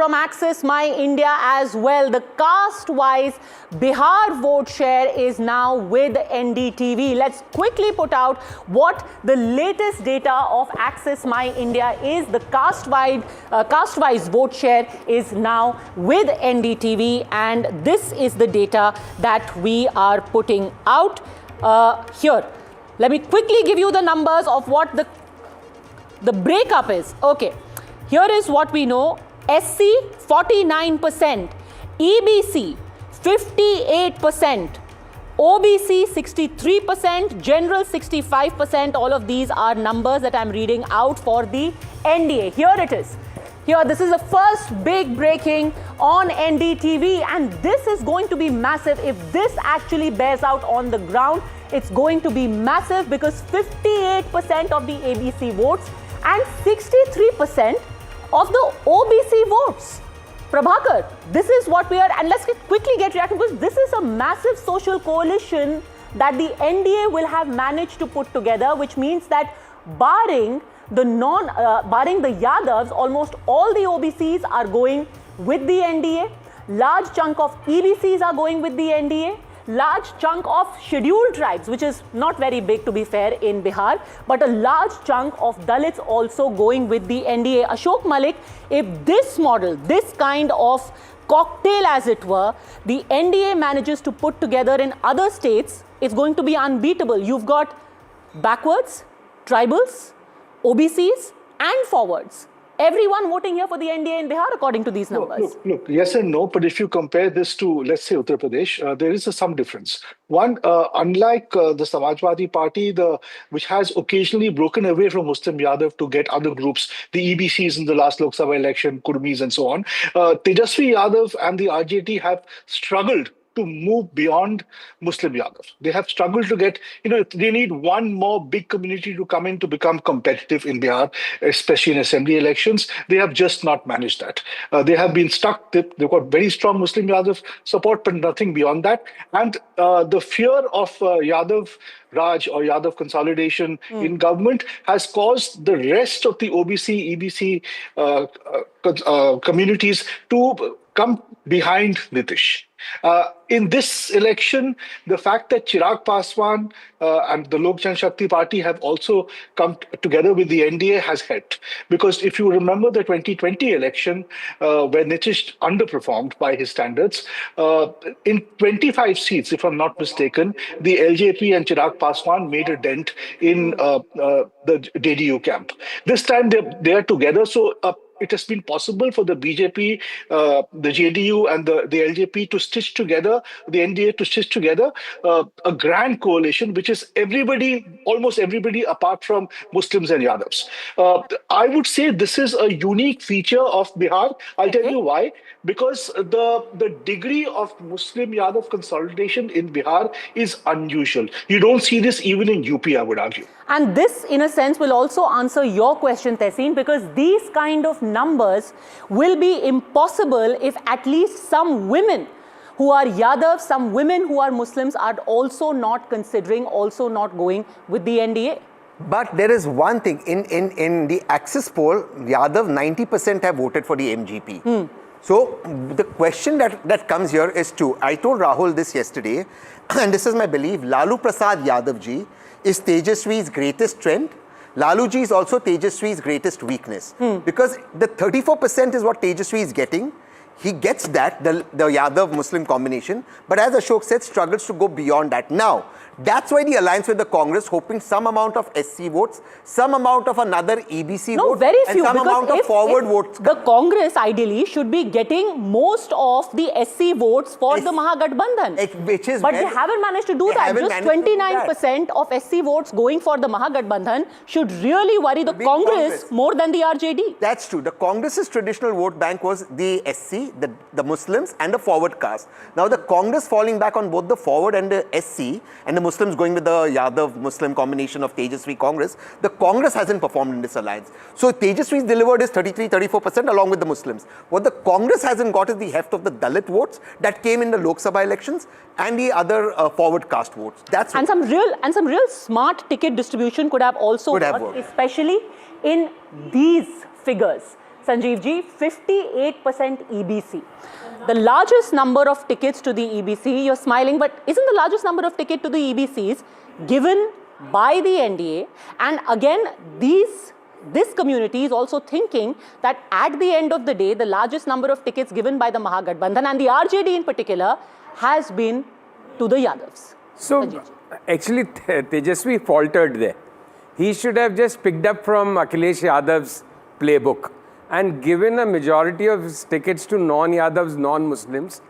From Access My India as well, the caste-wise Bihar vote share is now with NDTV. Let's quickly put out what the latest data of Access My India is. The caste-wise vote share is now with NDTV, and this is the data that we are putting out here. Let me quickly give you the numbers of what the breakup is. Okay, here is what we know. SC 49%, EBC 58%, OBC 63%, General 65%. All of these are numbers that I'm reading out for the NDA. Here it is. Here, this is the first big breaking on NDTV, and this is going to be massive. If this actually bears out on the ground, it's going to be massive, because 58% of the ABC votes and 63% of the OBC votes. Prabhakar, this is what we are, and let's quickly get reacting, because this is a massive social coalition that the NDA will have managed to put together, which means that barring the Yadavs, almost all the OBCs are going with the NDA. Large chunk of EBCs are going with the NDA. Large chunk of scheduled tribes, which is not very big to be fair in Bihar, but a large chunk of Dalits also going with the NDA. Ashok Malik, if this model, this kind of cocktail as it were, the NDA manages to put together in other states, it's going to be unbeatable. You've got backwards, tribals, OBCs and forwards. Everyone voting here for the NDA in Bihar according to these numbers. Look, yes and no, but if you compare this to, let's say, Uttar Pradesh, there is some difference. One, unlike the Samajwadi Party, which has occasionally broken away from Muslim Yadav to get other groups, the EBCs in the last Lok Sabha election, Kurmis and so on, Tejasvi Yadav and the RJD have struggled to move beyond Muslim Yadav. They have struggled to get, they need one more big community to come in to become competitive in Bihar, especially in assembly elections. They have just not managed that. They have been stuck. They've got very strong Muslim Yadav support, but nothing beyond that. And the fear of Yadav Raj or Yadav consolidation in government has caused the rest of the OBC, EBC communities to come behind Nitish. In this election, the fact that Chirag Paswan and the Lok Janshakti Party have also come together with the NDA has helped. Because if you remember the 2020 election, where Nitish underperformed by his standards, in 25 seats, if I'm not mistaken, the LJP and Chirag Paswan made a dent in the JDU camp. This time they are together, so it has been possible for the BJP, the JDU and the LJP to stitch together, the NDA to stitch together a grand coalition, which is almost everybody apart from Muslims and Yadavs. I would say this is a unique feature of Bihar. I'll tell you why. Because the degree of Muslim Yadav consolidation in Bihar is unusual. You don't see this even in UP, I would argue. And this, in a sense, will also answer your question, Tehseen, because these kind of numbers will be impossible if at least some women who are Yadav, some women who are Muslims are also not considering, also not going with the NDA. But there is one thing, in the Axis poll, Yadav 90% have voted for the MGP. So the question that comes here is two. I told Rahul this yesterday, and this is my belief. Lalu Prasad Yadav ji is Tejaswi's greatest strength. Lalu ji is also Tejaswi's greatest weakness. Because the 34% is what Tejaswi is getting. He gets that, the Yadav Muslim combination, but as Ashok said, struggles to go beyond that. Now, that's why the alliance with the Congress, hoping some amount of SC votes, some amount of another EBC vote, very few, and some amount of forward votes. The Congress ideally should be getting most of the SC votes for the Mahagathbandhan. But they haven't managed to do that. Just 29% of SC votes going for the Mahagathbandhan should really worry the Congress more than the RJD. That's true. The Congress's traditional vote bank was the SC, the Muslims and the forward caste. Now the Congress falling back on both the forward and the SC, and the Muslims going with the Yadav Muslim combination of Tejasvi Congress, the Congress hasn't performed in this alliance. So Tejaswi's delivered is 33-34% along with the Muslims. What the Congress hasn't got is the heft of the Dalit votes that came in the Lok Sabha elections and the other forward caste votes. That's and some real smart ticket distribution could have also worked, especially in these figures. Sanjeev ji, 58% EBC. The largest number of tickets to the EBC, you're smiling, but isn't the largest number of tickets to the EBCs given by the NDA? And again, this community is also thinking that at the end of the day, the largest number of tickets given by the Mahagathbandhan and the RJD in particular has been to the Yadavs. So, actually, Tejasvi faltered there. He should have just picked up from Akhilesh Yadav's playbook and given a majority of his tickets to non-Yadavs, non-Muslims,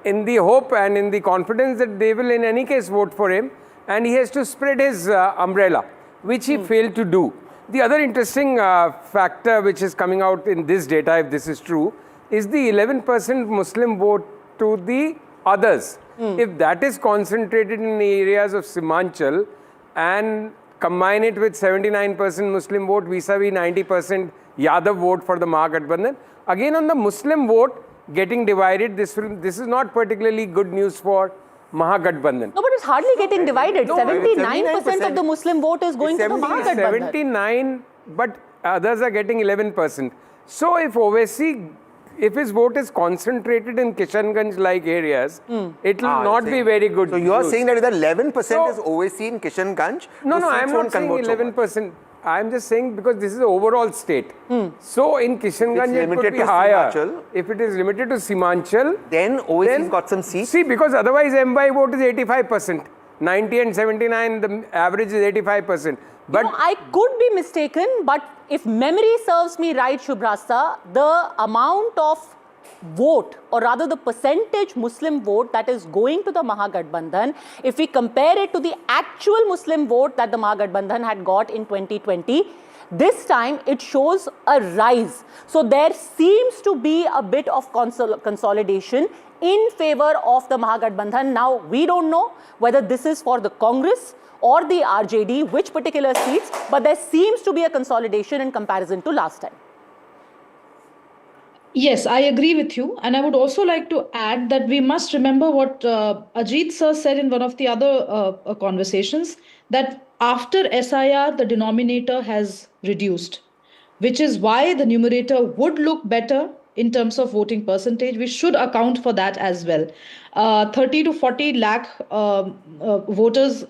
in the hope and in the confidence that they will in any case vote for him, and he has to spread his umbrella, which he failed to do. The other interesting factor which is coming out in this data, if this is true, is the 11% Muslim vote to the others. If that is concentrated in the areas of Simanchal and combine it with 79% Muslim vote vis-a-vis 90% Yadav vote for the Mahagathbandhan, again on the Muslim vote getting divided, this is not particularly good news for Mahagathbandhan. No, but it's hardly getting divided. 79% of the Muslim vote is going to the Mahagathbandhan. 79, but others are getting 11%. So if Owaisi, if his vote is concentrated in Kishanganj-like areas, it will not be very good. So you are news. saying that if the 11% is Owaisi in Kishanganj, No, I'm not saying 11%. I'm just saying because this is the overall state. So in Kishanganj it could be higher. Simachal. If it is limited to Simanchal, then Owaisi's got some seats. See, because otherwise MY vote is 85%. 90 and 79, the average is 85%. But I could be mistaken, but if memory serves me right, Shubhrasta, the amount of vote, or rather the percentage Muslim vote that is going to the Mahagathbandhan, if we compare it to the actual Muslim vote that the Mahagathbandhan had got in 2020, this time it shows a rise. So there seems to be a bit of consolidation in favor of the Mahagathbandhan. Now, we don't know whether this is for the Congress or the RJD, which particular seats, but there seems to be a consolidation in comparison to last time. Yes, I agree with you. And I would also like to add that we must remember what Ajit sir said in one of the other conversations, that after SIR, the denominator has reduced, which is why the numerator would look better in terms of voting percentage. We should account for that as well. 30 to 40 lakh voters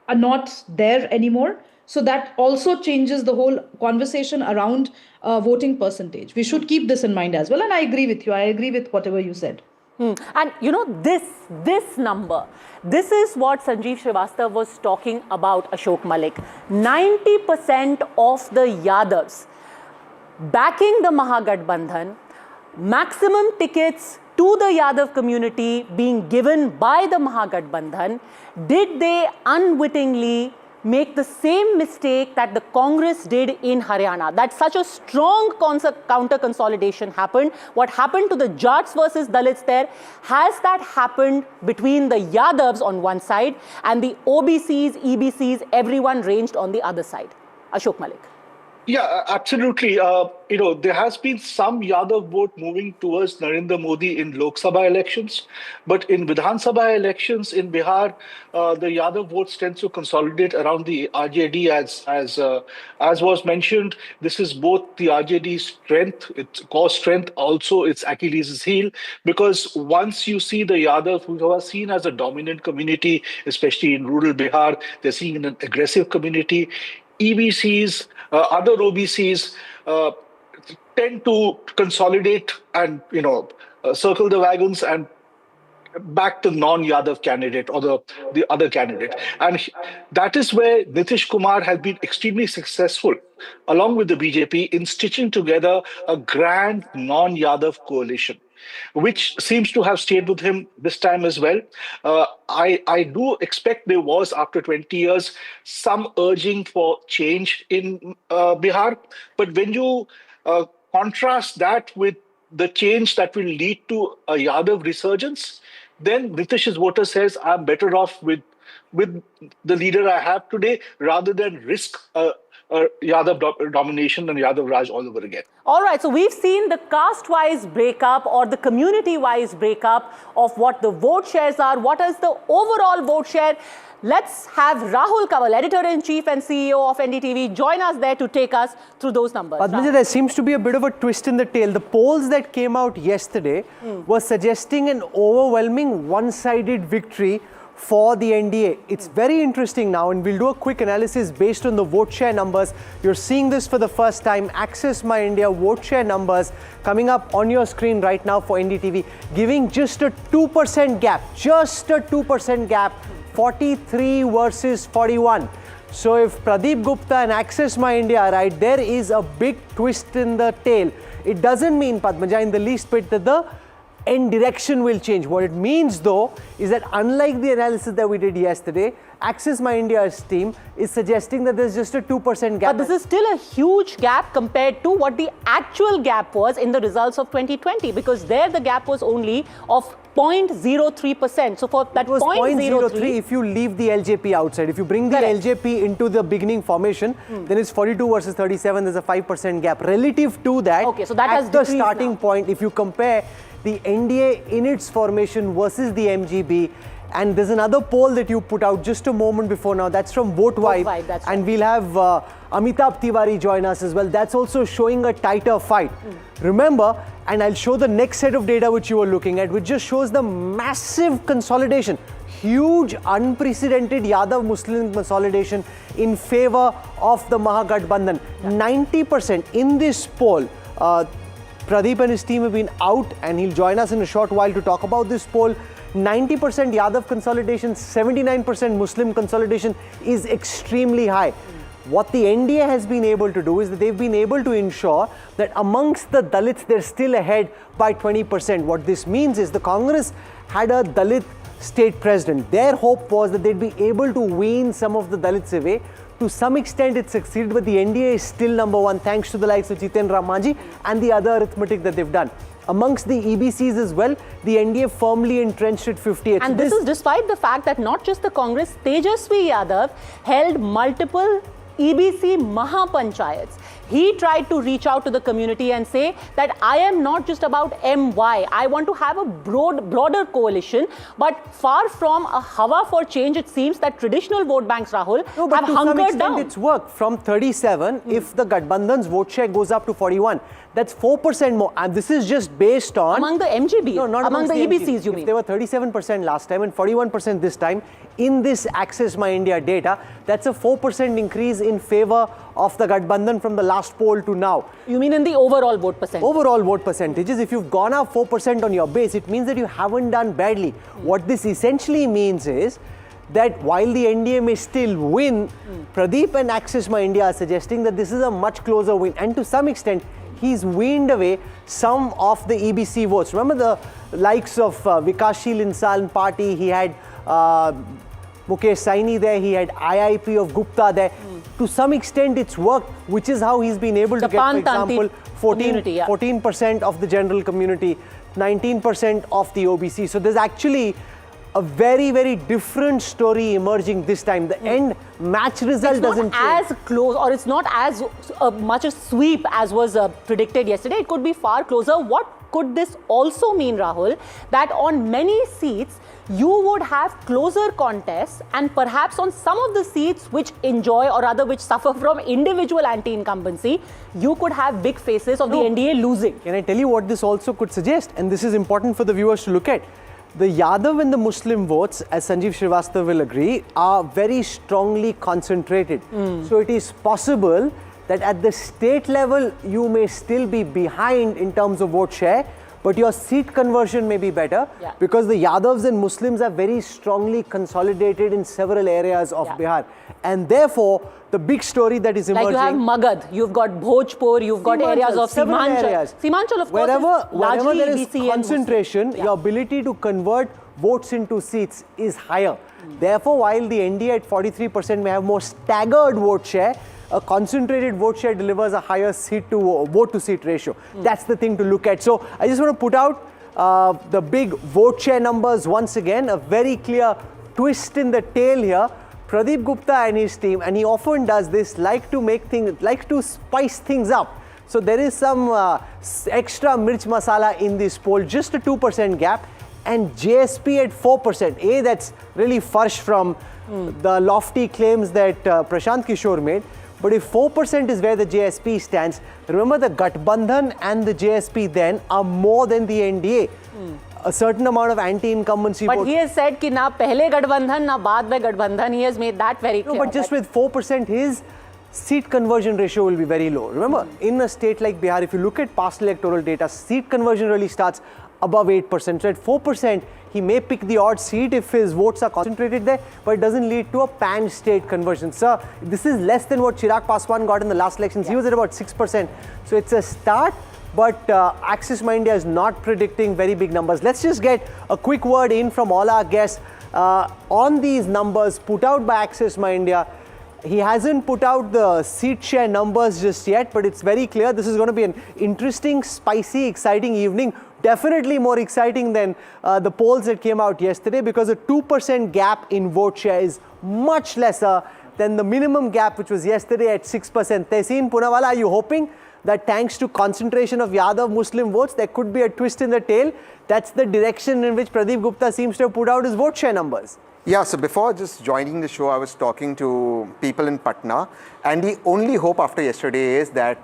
are not there anymore. So that also changes the whole conversation around voting percentage. We should keep this in mind as well. And I agree with you. I agree with whatever you said. And you know, this number, this is what Sanjeev Srivastava was talking about, Ashok Malik. 90% of the Yadavs backing the Mahagathbandhan, maximum tickets to the Yadav community being given by the Mahagathbandhan. Did they unwittingly make the same mistake that the Congress did in Haryana? That such a strong counter consolidation happened. What happened to the Jats versus Dalits there, has that happened between the Yadavs on one side and the OBCs, EBCs, everyone ranged on the other side? Ashok Malik. Yeah, absolutely. There has been some Yadav vote moving towards Narendra Modi in Lok Sabha elections, but in Vidhan Sabha elections in Bihar, the Yadav votes tend to consolidate around the RJD. As was mentioned, this is both the RJD's strength, its core strength, also its Achilles' heel, because once you see the Yadav, who are seen as a dominant community, especially in rural Bihar, they're seen an aggressive community. EBCs, other OBCs tend to consolidate and, circle the wagons and back the non-Yadav candidate or the other candidate. And that is where Nitish Kumar has been extremely successful, along with the BJP, in stitching together a grand non-Yadav coalition, which seems to have stayed with him this time as well. I do expect there was, after 20 years, some urging for change in Bihar. But when you contrast that with the change that will lead to a Yadav resurgence, then Nitish's voter says, I'm better off with with the leader I have today rather than risk a Yadav domination and Yadav Raj all over again. All right, so we've seen the caste-wise breakup or the community-wise breakup of what the vote shares are. What is the overall vote share? Let's have Rahul Kanwal, Editor-in-Chief and CEO of NDTV, join us there to take us through those numbers. Padmaja, there seems to be a bit of a twist in the tail. The polls that came out yesterday were suggesting an overwhelming one-sided victory for the NDA. It's very interesting now, and we'll do a quick analysis based on the vote share numbers. You're seeing this for the first time. Access My India vote share numbers coming up on your screen right now for NDTV, giving just a 2% gap, 43 versus 41. So if Pradeep Gupta and Access My India are right, there is a big twist in the tail. It doesn't mean, Padmaja, in the least bit that the end direction will change. What it means though is that unlike the analysis that we did yesterday, Access My India's team is suggesting that there's just a 2% gap. But this is still a huge gap compared to what the actual gap was in the results of 2020, because there the gap was only of 0.03%. So for that was 0.03, if you leave the LJP outside. If you bring the LJP into the beginning formation, then it's 42 versus 37. There's a 5% gap relative to that. Okay, so that at has the decreased starting now. point. If you compare the NDA in its formation versus the MGB, and there's another poll that you put out just a moment before now. That's from VoteVibe, that's and right. we'll have Amitabh Tiwari join us as well. That's also showing a tighter fight. Remember, and I'll show the next set of data which you were looking at, which just shows the massive consolidation, huge, unprecedented Yadav Muslim consolidation in favor of the Mahagathbandhan. 90% in this poll. Pradeep and his team have been out, and he'll join us in a short while to talk about this poll. 90% Yadav consolidation, 79% Muslim consolidation is extremely high. What the NDA has been able to do is that they've been able to ensure that amongst the Dalits, they're still ahead by 20%. What this means is the Congress had a Dalit state president. Their hope was that they'd be able to wean some of the Dalits away. To some extent, it succeeded, but the NDA is still number one, thanks to the likes of Jiten Ramanji and the other arithmetic that they've done. Amongst the EBCs as well, the NDA firmly entrenched at 58. And this is despite the fact that not just the Congress, Tejasvi Yadav held multiple EBC Mahapanchayats. He tried to reach out to the community and say that I am not just about MY. I want to have a broader coalition. But far from a hawa for change, it seems that traditional vote banks, Rahul, have hunkered down. It's worked. From 37, if the Gathbandhan's vote share goes up to 41, that's 4% more. And this is just based on... Among the MGB, no, not among the EBCs, you if mean? They were 37% last time and 41% this time. In this Access My India data, that's a 4% increase in favor of the Gathbandhan from the last poll to now. You mean in the overall vote percentage? Overall vote percentages, if you've gone up 4% on your base, it means that you haven't done badly. What this essentially means is that while the NDA may still win, Pradeep and Access My India are suggesting that this is a much closer win. And to some extent, he's weaned away some of the EBC votes. Remember the likes of Vikashsheel Insan Party, he had Mukesh Saini there, he had IIP of Gupta there. To some extent, it's worked, which is how he's been able to get, for example, 14% of the general community, 19% of the OBC. So there's actually a very, very different story emerging this time. The end match result doesn't change. It's not as close, or it's not as much a sweep as was predicted yesterday. It could be far closer. What could this also mean, Rahul? That on many seats, you would have closer contests, and perhaps on some of the seats which enjoy, or rather which suffer from individual anti-incumbency, you could have big faces of the NDA losing. Can I tell you what this also could suggest? And this is important for the viewers to look at. The Yadav and the Muslim votes, as Sanjeev Srivastava will agree, are very strongly concentrated. So it is possible that at the state level, you may still be behind in terms of vote share, but your seat conversion may be better because the Yadavs and Muslims are very strongly consolidated in several areas of Bihar. And therefore, the big story that is emerging... Like you have Magad, you've got Bhojpur, you've got areas of Simanchal. Simanchal, of course, wherever there is EBC concentration, your ability to convert votes into seats is higher. Therefore, while the NDA at 43% may have more staggered vote share, a concentrated vote share delivers a higher vote to seat ratio. That's the thing to look at. So I just want to put out the big vote share numbers once again. A very clear twist in the tail here. Pradeep Gupta and his team, and he often does this, like to spice things up. So there is some extra mirch masala in this poll, just a 2% gap, and JSP at 4%. That's really farsh from the lofty claims that Prashant Kishor made. But if 4% is where the JSP stands, remember the Gathbandhan and the JSP then are more than the NDA. A certain amount of anti-incumbency But vote. he has said कि ना पहले गठबंधन ना बाद में गठबंधन. He has made that very clear. No, but just with 4%, his seat conversion ratio will be very low. Remember, in a state like Bihar, if you look at past electoral data, seat conversion really starts above 8%. So at 4%, he may pick the odd seat if his votes are concentrated there, but it doesn't lead to a pan-state conversion. Sir, this is less than what Chirag Paswan got in the last elections. He was at about 6%. So it's a start, but Axis My India is not predicting very big numbers. Let's just get a quick word in from all our guests on these numbers put out by Axis My India. He hasn't put out the seat share numbers just yet, but it's very clear this is going to be an interesting, spicy, exciting evening. Definitely more exciting than the polls that came out yesterday, because a 2% gap in vote share is much lesser than the minimum gap, which was yesterday at 6%. Tehseen Poonawalla, are you hoping that thanks to concentration of Yadav Muslim votes, there could be a twist in the tail? That's the direction in which Pradeep Gupta seems to have put out his vote share numbers. Yeah, so before just joining the show, I was talking to people in Patna, and the only hope after yesterday is that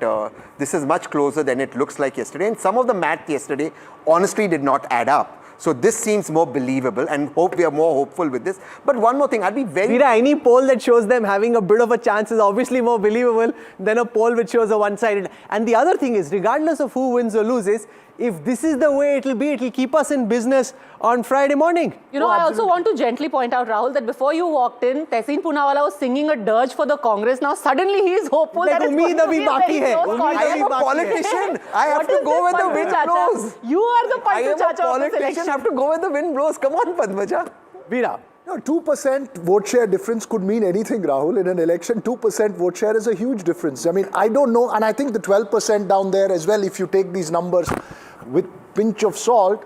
this is much closer than it looks like yesterday. And some of the math yesterday honestly did not add up. So this seems more believable, and we are more hopeful with this. But one more thing, I'd be very... Veera, any poll that shows them having a bit of a chance is obviously more believable than a poll which shows a one-sided. And the other thing is, regardless of who wins or loses, if this is the way it'll be, it'll keep us in business on Friday morning. You know, I also want to gently point out, Rahul, that before you walked in, Tehseen Poonawalla was singing a dirge for the Congress. Now suddenly he is hopeful that it's going to be a very close contest. I am a politician. I have to go where the wind blows. You are the Pantu Chacha of this election. I am a politician. I have to go where the wind blows. Come on, Padmaja. Veera. No, 2% vote share difference could mean anything, Rahul. In an election, 2% vote share is a huge difference. I mean, I don't know, and I think the 12% down there as well, if you take these numbers with pinch of salt,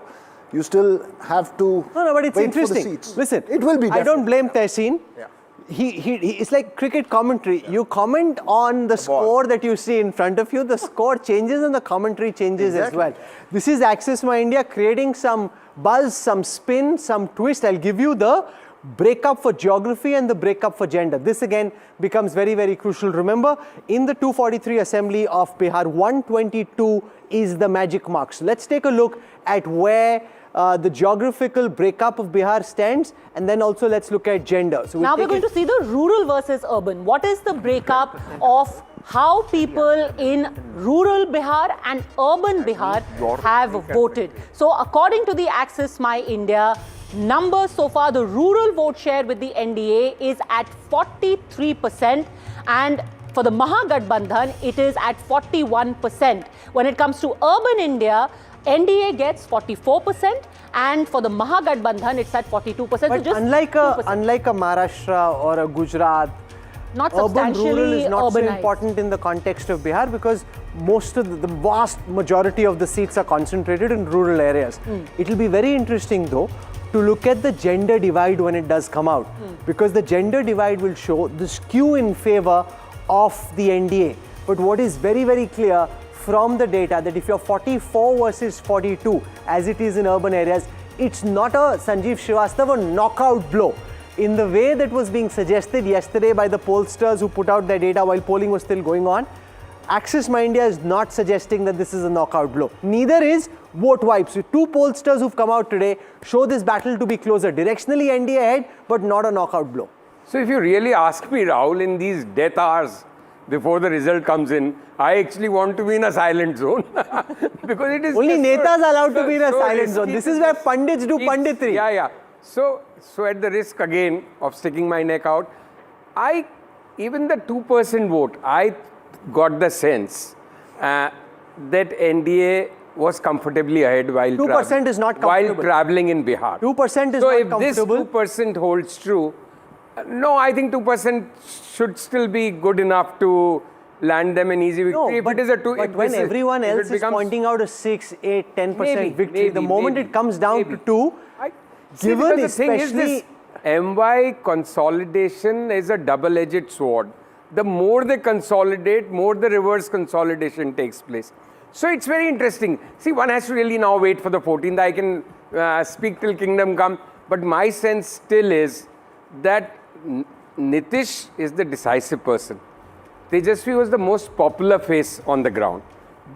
you still have to No, but it's wait interesting. for the seats. Listen, it will be. I don't blame Tehseen. Yeah. It's like cricket commentary. Yeah. You comment on the score that you see in front of you. The score changes and the commentary changes as well. This is Axis My India creating some buzz, some spin, some twist. I'll give you the breakup for geography and the breakup for gender. This again becomes very, very crucial. Remember, in the 243 assembly of Bihar, 122 is the magic mark. So let's take a look at where the geographical breakup of Bihar stands, and then also let's look at gender. So now we're going to see the rural versus urban. What is the breakup of how people in rural Bihar and urban Bihar have voted? So according to the Axis My India numbers so far, the rural vote share with the NDA is at 43%, and for the Mahagathbandhan, it is at 41%. When it comes to urban India, NDA gets 44%, and for the Mahagathbandhan, it's at 42%. But so just unlike a Maharashtra or a Gujarat, not urban rural is not so urbanized. important in the context of Bihar, because most of the vast majority of the seats are concentrated in rural areas. It will be very interesting though to look at the gender divide when it does come out, because the gender divide will show the skew in favor of the NDA. But what is very, very clear from the data, that if you're 44 versus 42, as it is in urban areas, it's not a Sanjeev Srivastava knockout blow in the way that was being suggested yesterday by the pollsters who put out their data while polling was still going on. Axis My India is not suggesting that this is a knockout blow. Neither is Vote Wipe. So two pollsters who've come out today show this battle to be closer. Directionally NDA ahead, but not a knockout blow. So if you really ask me, Rahul, in these death hours before the result comes in, I actually want to be in a silent zone because it is only netas are allowed to be in a so silent zone. This is where pundits do panditry. Yeah. So at the risk again of sticking my neck out, even the 2% vote, I got the sense that NDA was comfortably ahead while 2% is not comfortable. while traveling in Bihar. 2% is so not comfortable. So if this 2% holds true, no, I think 2% should still be good enough to land them an easy victory. No, if but, it is a two, but when everyone else is pointing out a 6, 8, 10% victory, the moment it comes down to 2, given the thing is especially... MY consolidation is a double-edged sword. The more they consolidate, more the reverse consolidation takes place. So it's very interesting. See, one has to really now wait for the 14th. I can speak till kingdom come. But my sense still is that Nitish is the decisive person. Tejasvi was the most popular face on the ground.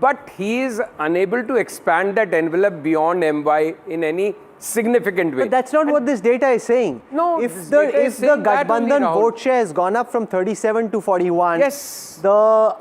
But he is unable to expand that envelope beyond MY in any significant way. But that's not what this data is saying. No, if this the data is saying that only, Gathbandhan Rahul. vote share has gone up from 37 to 41, Yes. the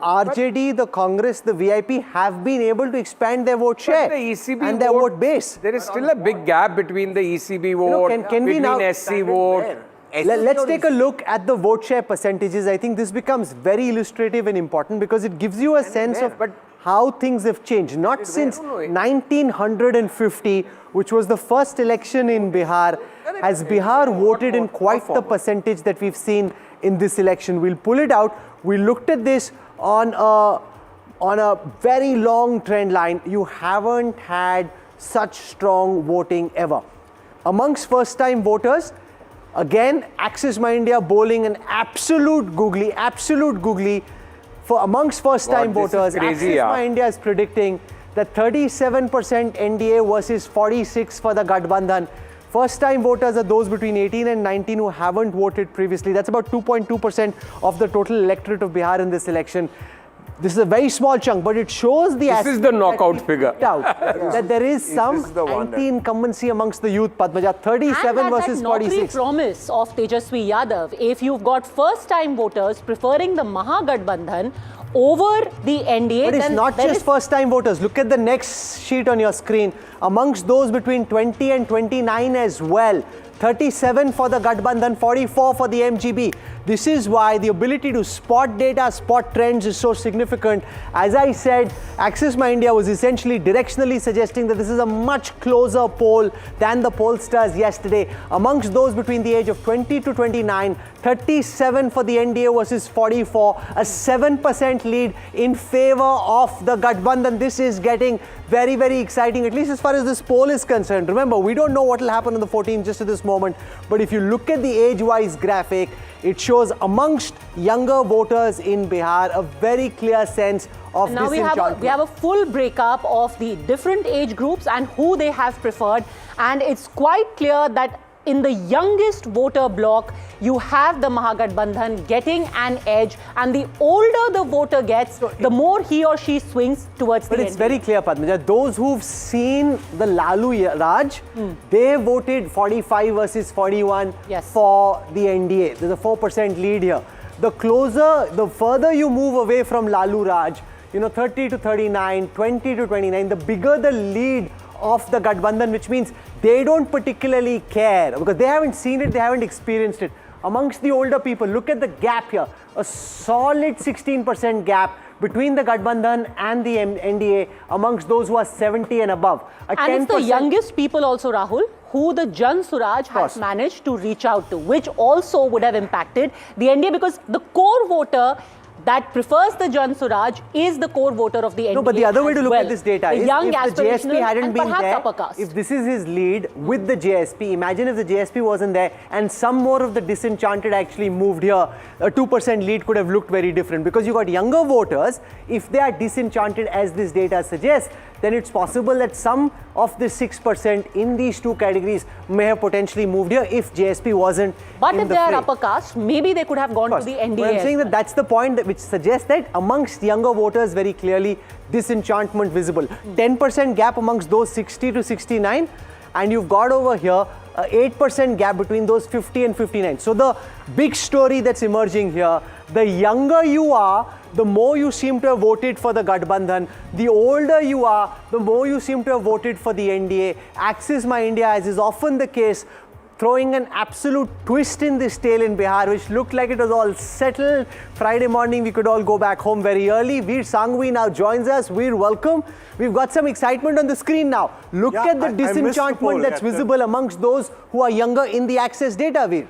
RJD, the Congress, the VIP have been able to expand their vote share But the ECB and their vote base. There is still a big gap between the ECB vote, can we between now SC vote. Let's take a look at the vote share percentages. I think this becomes very illustrative and important because it gives you a sense of how things have changed. Not since 1950, which was the first election in Bihar, has Bihar voted in quite the percentage that we've seen in this election. We'll pull it out. We looked at this on a very long trend line. You haven't had such strong voting ever. Amongst first-time voters, again, Axis My India bowling an absolute googly. For amongst first-time God, this is voters, crazy, Axis yeah. My India is predicting that 37% NDA versus 46 for the Gathbandhan. First-time voters are those between 18 and 19 who haven't voted previously. That's about 2.2% of the total electorate of Bihar in this election. This is a very small chunk, but it shows the This is the knockout figure. that there is some anti-incumbency amongst the youth, Padmaja. 37 and versus that 46. promise of Tejasvi Yadav, if you've got first-time voters preferring the Mahagathbandhan over the NDA, But it's then not there just is- first-time voters. Look at the next sheet on your screen. Amongst those between 20 and 29 as well. 37 for the Gathbandhan, 44 for the MGB. This is why the ability to spot data, spot trends is so significant. As I said, Axis My India was essentially directionally suggesting that this is a much closer poll than the pollsters yesterday. Amongst those between the age of 20 to 29, 37 for the NDA versus 44, a 7% lead in favor of the Gathbandhan. This is getting very, very exciting, at least as far as this poll is concerned. Remember, we don't know what will happen on the 14th just at this moment, but if you look at the age-wise graphic, it shows amongst younger voters in Bihar a very clear sense of now we disenchantment. have a full breakup of the different age groups and who they have preferred, and it's quite clear that in the youngest voter block, you have the Mahagathbandhan getting an edge, and the older the voter gets, the more he or she swings towards But the it's NDA. very clear, Padmaja. Those who've seen the Lalu Raj, they voted 45 versus 41 Yes. for the NDA. There's a 4% lead here. The further you move away from Lalu Raj, 30 to 39, 20 to 29, the bigger the lead of the Gathbandhan, which means they don't particularly care because they haven't seen it, they haven't experienced it. Amongst the older people, look at the gap here, a solid 16% gap between the Gathbandhan and the NDA amongst those who are 70 and above. And it's the youngest people also, Rahul, who the Jan Suraj has managed to reach out to, which also would have impacted the NDA because the core voter that prefers the Jan Suraj is the core voter of the NDA. No, but the other way to look at this data the is young, if the JSP aspirational, hadn't and been perhaps there, upper caste. if this is his lead with the JSP, imagine if the JSP wasn't there and some more of the disenchanted actually moved here, a 2% lead could have looked very different because you got younger voters. If they are disenchanted as this data suggests, then it's possible that some of the 6% in these two categories may have potentially moved here if JSP wasn't But in if the they are fray. upper caste, maybe they could have gone to the NDA. But I'm as saying well. that that's the point which suggests that amongst younger voters, very clearly disenchantment visible. 10% gap amongst those 60 to 69, and you've got over here a 8% gap between those 50 and 59. So the big story that's emerging here, the younger you are, the more you seem to have voted for the Gathbandhan. The older you are, the more you seem to have voted for the NDA. Axis My India, as is often the case, throwing an absolute twist in this tale in Bihar, which looked like it was all settled. Friday morning, we could all go back home very early. Veer Sanghvi now joins us. Veer, welcome. We've got some excitement on the screen now. Look at the disenchantment that's visible amongst those who are younger in the Access data, Veer.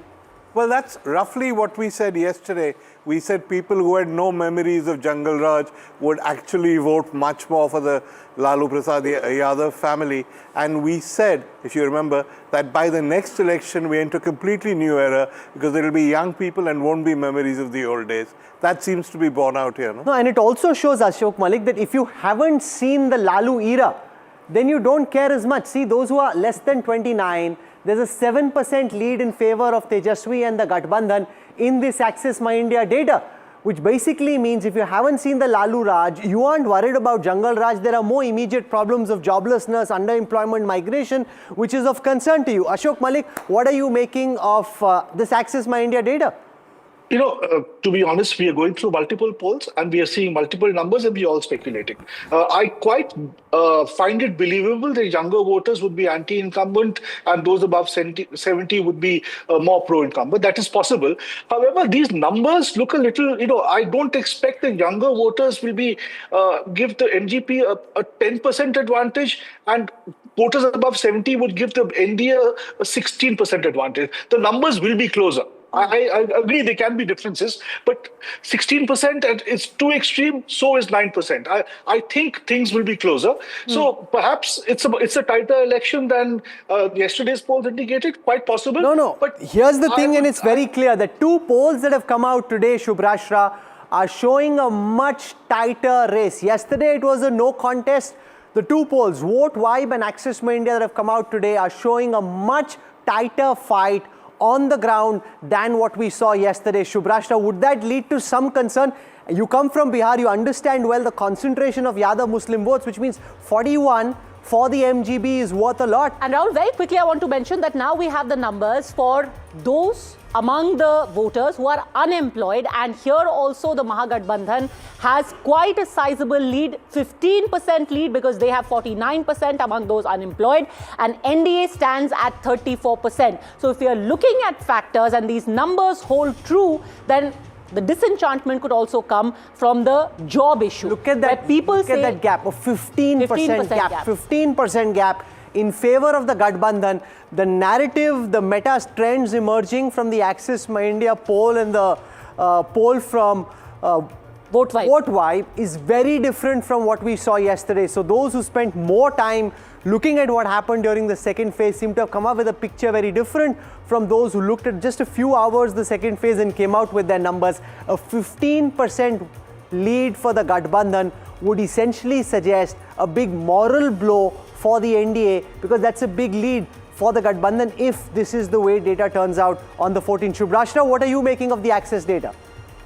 Well, that's roughly what we said yesterday. We said people who had no memories of Jungle Raj would actually vote much more for the Lalu Prasad Yadav family. And we said, if you remember, that by the next election we enter a completely new era because there will be young people and won't be memories of the old days. That seems to be borne out here, no? No, and it also shows, Ashok Malik, that if you haven't seen the Lalu era, then you don't care as much. See, those who are less than 29, there's a 7% lead in favor of Tejaswi and the Gathbandhan in this Access My India data, which basically means if you haven't seen the Lalu Raj, you aren't worried about Jungle Raj. There are more immediate problems of joblessness, underemployment, migration, which is of concern to you. Ashok Malik, what are you making of this Access My India data? You know, to be honest, we are going through multiple polls and we are seeing multiple numbers and we are all speculating. I quite find it believable that younger voters would be anti-incumbent and those above 70 would be more pro-incumbent. That is possible. However, these numbers look a little, you know, I don't expect that younger voters will be give the NGP a 10% advantage and voters above 70 would give the NDA a 16% advantage. The numbers will be closer. I agree there can be differences, but 16% is too extreme, so is 9%. I think things will be closer. So perhaps it's a tighter election than yesterday's polls indicated, quite possible. No. But here's the thing, and it's very clear. The two polls that have come out today, Shubhrashra, are showing a much tighter race. Yesterday it was a no contest. The two polls, Vote Vibe and Access My India, that have come out today are showing a much tighter fight on the ground than what we saw yesterday. Shubhrashra, would that lead to some concern? You come from Bihar, you understand well the concentration of Yadav Muslim votes, which means 41 for the MGB is worth a lot. And Rahul, very quickly I want to mention that now we have the numbers for those among the voters who are unemployed, and here also the Mahagathbandhan has quite a sizable lead, 15% lead, because they have 49% among those unemployed, and NDA stands at 34%. So if we are looking at factors and these numbers hold true, then the disenchantment could also come from the job issue. Look at that, look at that gap of 15% gap. 15% gap in favor of the Gathbandhan. The narrative, the meta trends emerging from the Access My India poll and the poll from Vote Vibe is very different from what we saw yesterday. So those who spent more time looking at what happened during the second phase seem to have come up with a picture very different from those who looked at just a few hours the second phase and came out with their numbers. A 15% lead for the Gathbandhan would essentially suggest a big moral blow for the NDA, because that's a big lead for the Gathbandhan if this is the way data turns out on the 14th. Shubhrashra, what are you making of the Access data?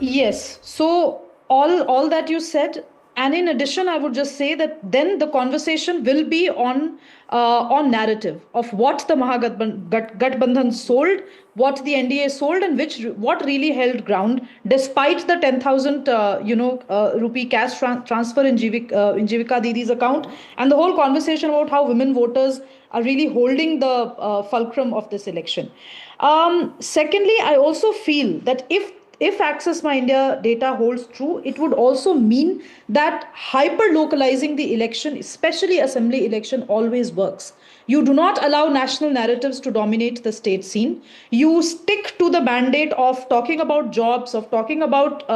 Yes. So all that you said, and in addition, I would just say that then the conversation will be on narrative of what the Mahagathbandhan sold, what the NDA sold, and what really held ground despite the 10,000 rupee cash transfer in Jivika Didi's account, and the whole conversation about how women voters are really holding the fulcrum of this election. Secondly, I also feel that if Access My India data holds true, it would also mean that hyper-localizing the election, especially assembly election, always works. You do not allow national narratives to dominate the state scene. You stick to the mandate of talking about jobs, of talking about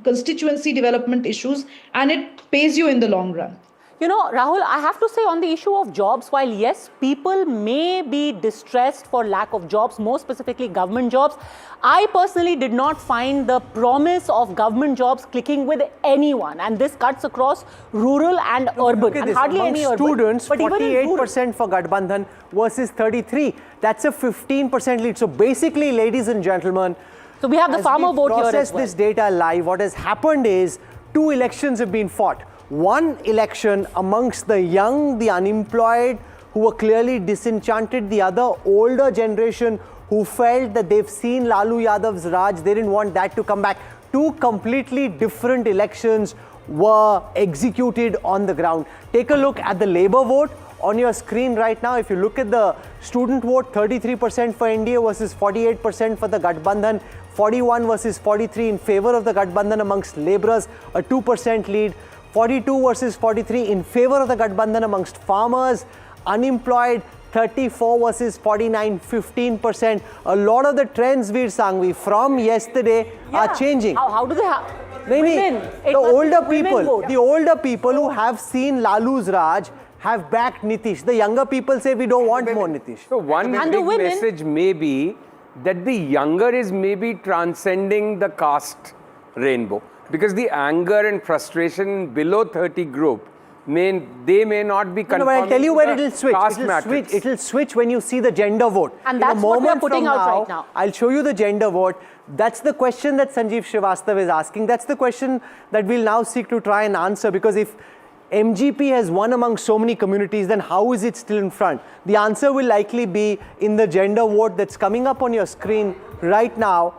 constituency development issues, and it pays you in the long run. You know, Rahul, I have to say on the issue of jobs, while yes, people may be distressed for lack of jobs, more specifically government jobs, I personally did not find the promise of government jobs clicking with anyone. And this cuts across rural and urban, and hardly any urban. Students, 48% for Gathbandhan versus 33. That's a 15% lead. So basically, ladies and gentlemen, so we have the farmer vote here as well. Process this data live. What has happened is 2 elections have been fought. One election amongst the young, the unemployed, who were clearly disenchanted. The other, older generation, who felt that they've seen Lalu Yadav's Raj. They didn't want that to come back. 2 completely different elections were executed on the ground. Take a look at the Labour vote on your screen right now. If you look at the student vote, 33% for NDA versus 48% for the Gathbandhan. 41 versus 43 in favor of the Gathbandhan amongst labourers, a 2% lead. 42 versus 43 in favor of the Gathbandhan amongst farmers, unemployed, 34 versus 49, 15%. A lot of the trends, Veer Sanghvi, from yesterday are changing. How do they have? The older people who have seen Lalu's Raj have backed Nitish. The younger people say we don't want more Nitish. So one big message may be that the younger is maybe transcending the caste rainbow, because the anger and frustration below 30 group may not be conforming. No, but I'll tell you where it'll switch. It'll switch when you see the gender vote. And that's what we're putting out right now. I'll show you the gender vote. That's the question that Sanjeev Srivastav is asking. That's the question that we'll now seek to try and answer, because if MGP has won among so many communities, then how is it still in front? The answer will likely be in the gender vote that's coming up on your screen right now.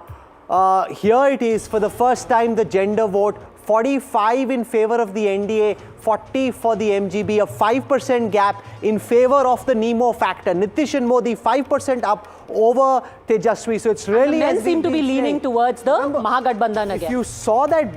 Here it is, for the first time, the gender vote. 45 in favor of the NDA, 40 for the MGB, a 5% gap in favor of the Nemo factor. Nitish and Modi, 5% up over Tejaswi. So it's really... And the men seem to be leaning towards the Mahagathbandhan again. If you saw that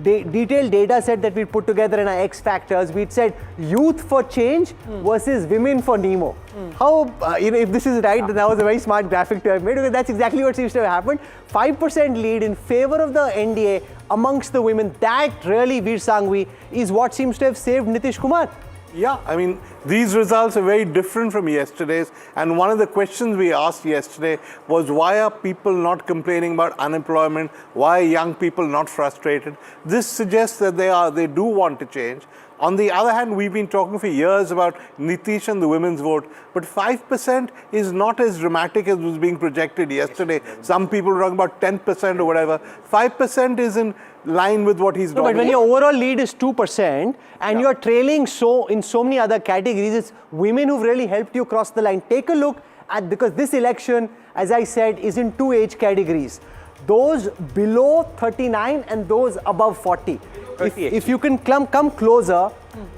detailed data set that we put together in our X factors, we'd said youth for change versus women for Nemo. How, if this is right, then that was a very smart graphic to have made, because that's exactly what seems to have happened. 5% lead in favor of the NDA amongst the women. That really, Veer Sanghvi, is what seems to have saved Nitish Kumar. Yeah, I mean, these results are very different from yesterday's. And one of the questions we asked yesterday was, why are people not complaining about unemployment? Why are young people not frustrated? This suggests that they do want to change. On the other hand, we've been talking for years about Nitish and the women's vote, but 5% is not as dramatic as was being projected yesterday. Some people were talking about 10% or whatever. 5% is in line with what he's doing. But when your overall lead is 2% and you're trailing in so many other categories, it's women who've really helped you cross the line. Take a look at, because this election, as I said, is in two age categories. Those below 39 and those above 40. If you can come closer,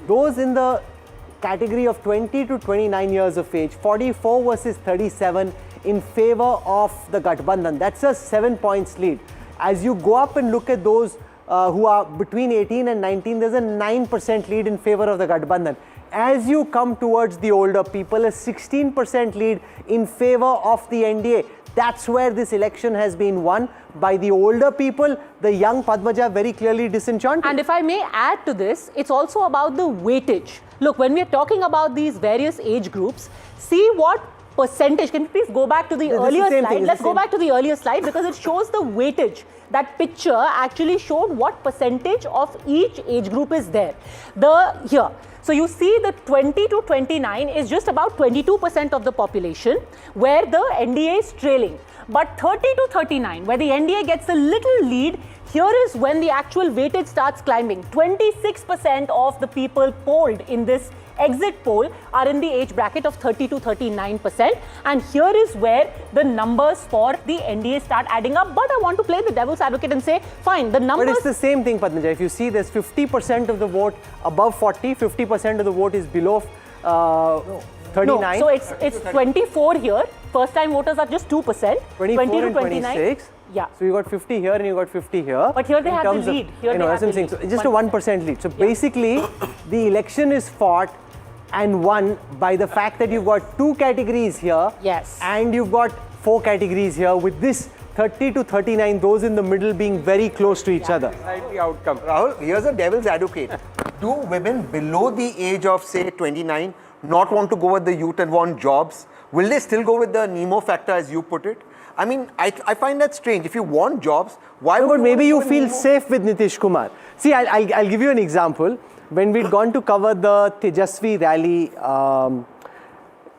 those in the category of 20 to 29 years of age, 44 versus 37 in favor of the Gathbandhan. That's a 7 points lead. As you go up and look at those who are between 18 and 19, there's a 9% lead in favor of the Gathbandhan. As you come towards the older people, a 16% lead in favor of the NDA. That's where this election has been won by the older people. The young Padmaja very clearly disenchanted. And if I may add to this, it's also about the weightage. Look, when we're talking about these various age groups, see what percentage. Can you please go back to the earlier slide? Let's go back to the earlier slide, because it shows the weightage. That picture actually showed what percentage of each age group is there. Here. So you see the 20 to 29 is just about 22% of the population, where the NDA is trailing. But 30 to 39, where the NDA gets a little lead, here is when the actual weightage starts climbing. 26% of the people polled in this exit poll are in the age bracket of 30 to 39%. And here is where the numbers for the NDA start adding up. But I want to play the devil's advocate and say, fine, the numbers... But it's the same thing, Padmaja. If you see, there's 50% of the vote above 40, 50% of the vote is below 39. No, so it's 24 here. First time voters are just 2%. 24 20 to and 29. 26. Yeah. So you got 50 here and you got 50 here. But here they have the lead. Here that's what I'm saying. So it's just a 1% lead. So basically, the election is fought and won by the fact that you've got two categories here. Yes. And you've got four categories here, with this 30 to 39, those in the middle being very close to each other. The outcome. Rahul, here's a devil's advocate. Do women below the age of, say, 29 not want to go with the youth and want jobs? Will they still go with the Nemo factor, as you put it? I mean, I find that strange. If you want jobs, why would but maybe you feel safe with Nitish Kumar. See, I'll give you an example. When we'd gone to cover the Tejasvi rally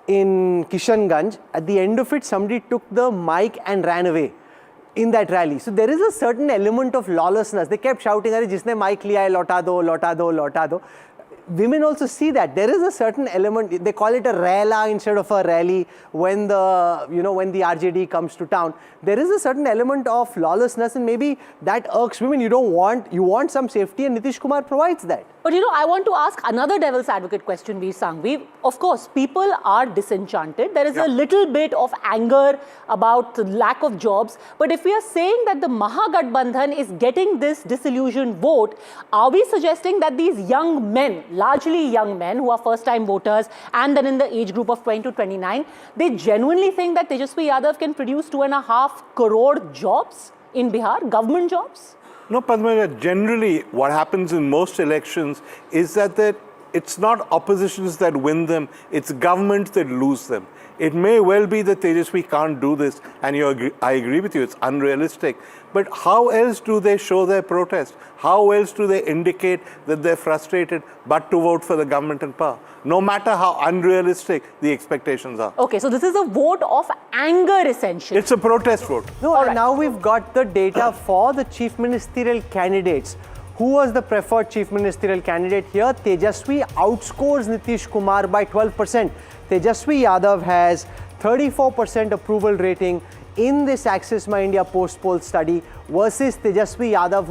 in Kishanganj, at the end of it, somebody took the mic and ran away in that rally. So there is a certain element of lawlessness. They kept shouting, "Arey, jisne mic liya hai, lota do, lota do, lota do." Women also see that there is a certain element. They call it a rela instead of a rally when the when the RJD comes to town. There is a certain element of lawlessness, and maybe that irks women. You want some safety, and Nitish Kumar provides that. But I want to ask another devil's advocate question, Veer Sanghvi. Of course, people are disenchanted. There is a little bit of anger about the lack of jobs. But if we are saying that the Mahagathbandhan is getting this disillusioned vote, are we suggesting that these young men, largely young men who are first-time voters and then in the age group of 20 to 29, they genuinely think that Tejaswi Yadav can produce 2.5 crore jobs in Bihar, government jobs? No, Padma, generally what happens in most elections is that it's not oppositions that win them, it's governments that lose them. It may well be that Tejaswi can't do this, and I agree with you, it's unrealistic. But how else do they show their protest? How else do they indicate that they're frustrated but to vote for the government in power? No matter how unrealistic the expectations are. Okay, so this is a vote of anger essentially. It's a protest vote. No, and now we've got the data for the chief ministerial candidates. Who was the preferred chief ministerial candidate here? Tejaswi outscores Nitish Kumar by 12%. Tejaswi Yadav has 34% approval rating in this Axis My India post-poll study versus Tejaswi Yadav,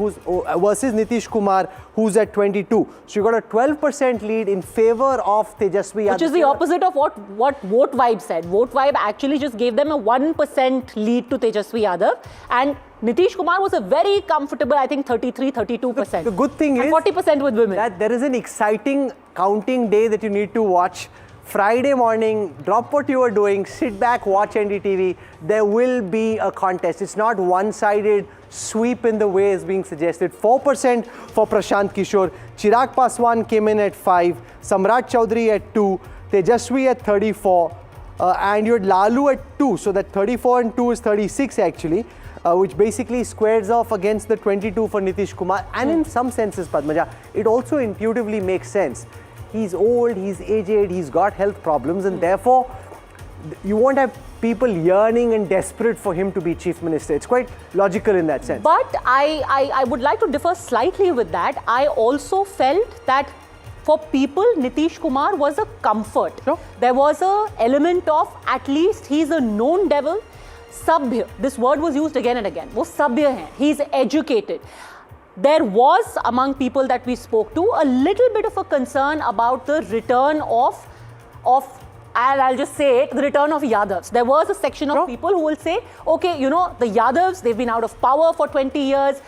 versus Nitish Kumar, who's at 22. So you got a 12% lead in favor of Tejaswi Yadav. Which is the opposite of what Vote Vibe said. Vote Vibe actually just gave them a 1% lead to Tejaswi Yadav, and Nitish Kumar was a very comfortable, I think 33, 32%. The good thing is 40% with women. That there is an exciting counting day that you need to watch. Friday morning, drop what you are doing, sit back, watch NDTV. There will be a contest. It's not one-sided sweep in the way is being suggested. 4% for Prashant Kishor. Chirag Paswan came in at 5. Samrat Chaudhary at 2. Tejaswi at 34. And you had Lalu at 2. So that 34 and 2 is 36 actually. Which basically squares off against the 22 for Nitish Kumar. And in some senses, Padmaja, it also intuitively makes sense. He's old, he's aged, he's got health problems, and therefore you won't have people yearning and desperate for him to be chief minister. It's quite logical in that sense. But I would like to differ slightly with that. I also felt that for people, Nitish Kumar was a comfort. Sure. There was an element of at least he's a known devil. Sabhya, this word was used again and again. वो सभ्य हैं, he's educated. There was, among people that we spoke to, a little bit of a concern about the return of and I'll just say it, the return of Yadavs. There was a section of people who will say, okay, you know, the Yadavs, they've been out of power for 20 years.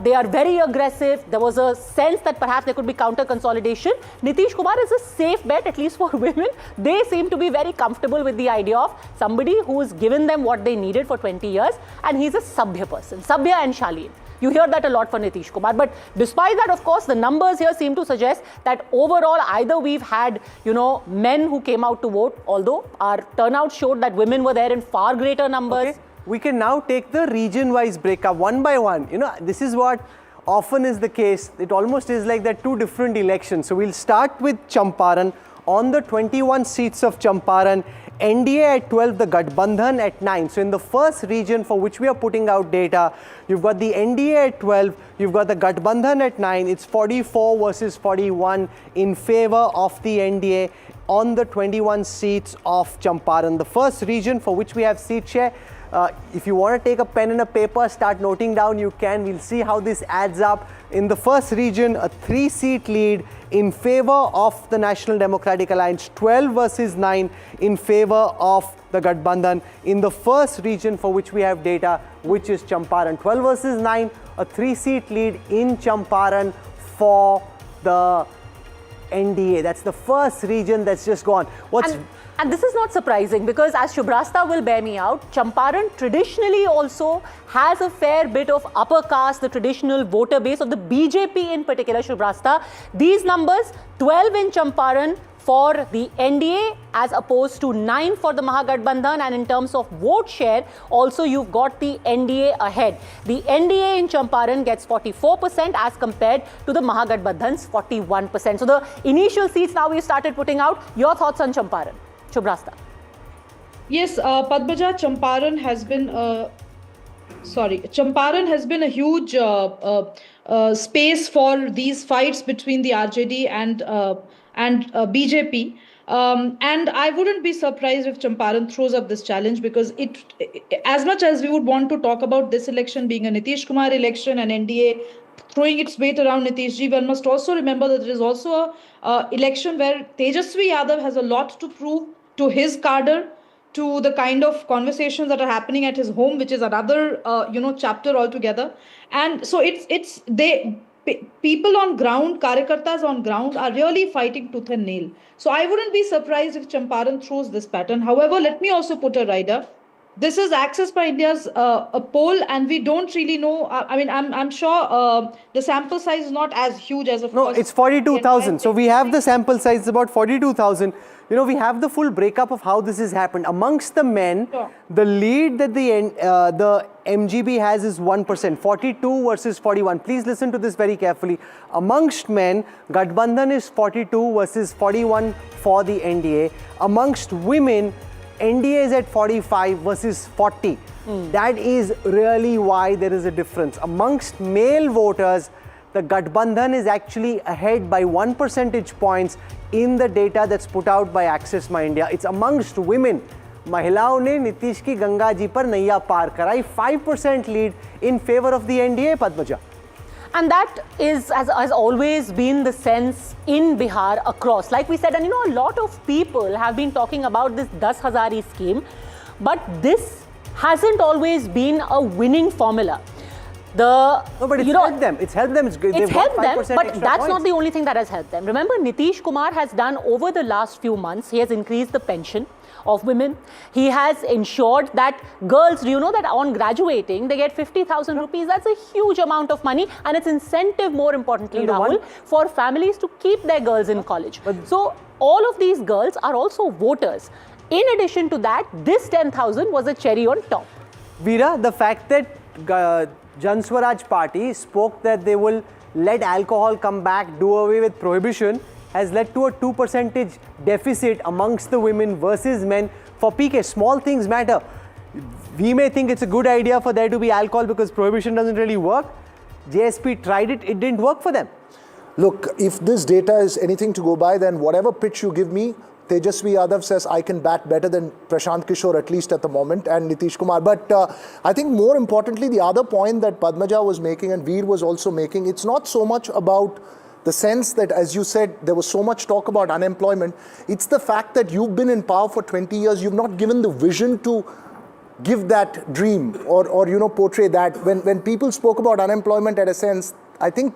They are very aggressive. There was a sense that perhaps there could be counter consolidation. Nitish Kumar is a safe bet, at least for women. They seem to be very comfortable with the idea of somebody who's given them what they needed for 20 years. And he's a Sabhya person, Sabhya and Shaleen. You hear that a lot for Nitish Kumar. But despite that, of course, the numbers here seem to suggest that overall, either we've had, you know, men who came out to vote, although our turnout showed that women were there in far greater numbers. Okay. We can now take the region-wise breakup one by one. You know, this is what often is the case. It almost is like that two different elections. So we'll start with Champaran. On the 21 seats of Champaran, NDA at 12, the Gathbandhan at 9. So in the first region for which we are putting out data, you've got the NDA at 12, you've got the Gathbandhan at 9. It's 44 versus 41 in favor of the NDA on the 21 seats of Champaran. The first region for which we have seat share, if you want to take a pen and a paper, start noting down, you can. We'll see how this adds up. In the first region, a 3-seat lead in favor of the National Democratic Alliance, 12 versus 9 in favor of the Gathbandhan. In the first region for which we have data, which is Champaran, 12 versus 9, a 3-seat lead in Champaran for the NDA. That's the first region that's just gone. And this is not surprising because, as Shubrasta will bear me out, Champaran traditionally also has a fair bit of upper caste, the traditional voter base of the BJP in particular, Shubrasta. These numbers, 12 in Champaran for the NDA as opposed to 9 for the Mahagathbandhan, and in terms of vote share, also you've got the NDA ahead. The NDA in Champaran gets 44% as compared to the Mahagathbandhan's 41%. So the initial seats now we started putting out. Your thoughts on Champaran? Shubrasta. Yes, Padmaja, Champaran has been Champaran has been a huge space for these fights between the RJD and BJP. And I wouldn't be surprised if Champaran throws up this challenge, because it, as much as we would want to talk about this election being a Nitish Kumar election and NDA throwing its weight around Nitish ji, one must also remember that there is also an election where Tejaswi Yadav has a lot to prove to his cadre, to the kind of conversations that are happening at his home, which is another chapter altogether. And so people on ground, Karyakartas on ground, are really fighting tooth and nail. So I wouldn't be surprised if Champaran throws this pattern. However, let me also put a rider. This is Access by India's a poll, and we don't really know. I mean, I'm sure the sample size is not as huge as of No, course. it's 42,000. So we have the sample size about 42,000. You know, we have the full breakup of how this has happened. Amongst the men, Sure. the lead that the MGB has is 1%, 42 versus 41. Please listen to this very carefully. Amongst men, Gathbandhan is 42 versus 41 for the NDA. Amongst women, NDA is at 45 versus 40. That is really why there is a difference. Amongst male voters, the Gathbandhan is actually ahead by 1 percentage points in the data that's put out by Access My India. It's amongst women. महिलाओं ने नीतीश की गंगा जी पर नैया पार कराई, 5% lead in favor of the NDA, Padmaja. And that has always been the sense in Bihar across. Like we said, and you know, a lot of people have been talking about this 10,000 scheme, but this hasn't always been a winning formula. No, but it's helped them. It's helped them. It's helped them, but that's not the only thing that has helped them. Remember, Nitish Kumar has done over the last few months, he has increased the pension of women. He has ensured that girls, do you know that on graduating, they get 50,000 rupees. That's a huge amount of money, and it's incentive, more importantly, Rahul, for families to keep their girls in college. So all of these girls are also voters. In addition to that, this 10,000 was a cherry on top. Veera, the fact that Jan Swaraj Party spoke that they will let alcohol come back, do away with prohibition, has led to a 2% deficit amongst the women versus men for PK. Small things matter. We may think it's a good idea for there to be alcohol because prohibition doesn't really work. JSP tried it, it didn't work for them. Look, if this data is anything to go by, then whatever pitch you give me, Tejasvi Yadav says I can bat better than Prashant Kishor, at least at the moment, and Nitish Kumar. But I think more importantly, the other point that Padmaja was making and Veer was also making, it's not so much about the sense that, as you said, there was so much talk about unemployment. It's the fact that you've been in power for 20 years, you've not given the vision to give that dream or you know, portray that. When people spoke about unemployment at a sense, I think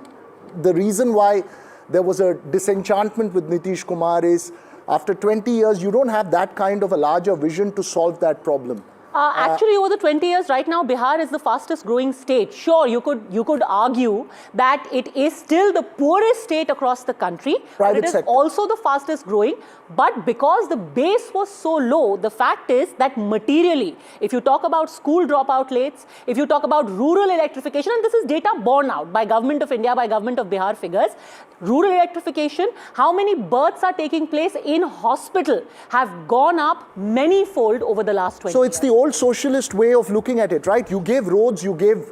the reason why there was a disenchantment with Nitish Kumar is after 20 years, you don't have that kind of a larger vision to solve that problem. Actually, over the 20 years, right now, Bihar is the fastest growing state. Sure, you could argue that it is still the poorest state across the country, but it is also the fastest growing. But because the base was so low, the fact is that materially, if you talk about school dropout rates, if you talk about rural electrification, and this is data borne out by Government of India, by Government of Bihar figures, rural electrification, how many births are taking place in hospital have gone up many-fold over the last 20 years. So it's the old socialist way of looking at it, right? You gave roads, you gave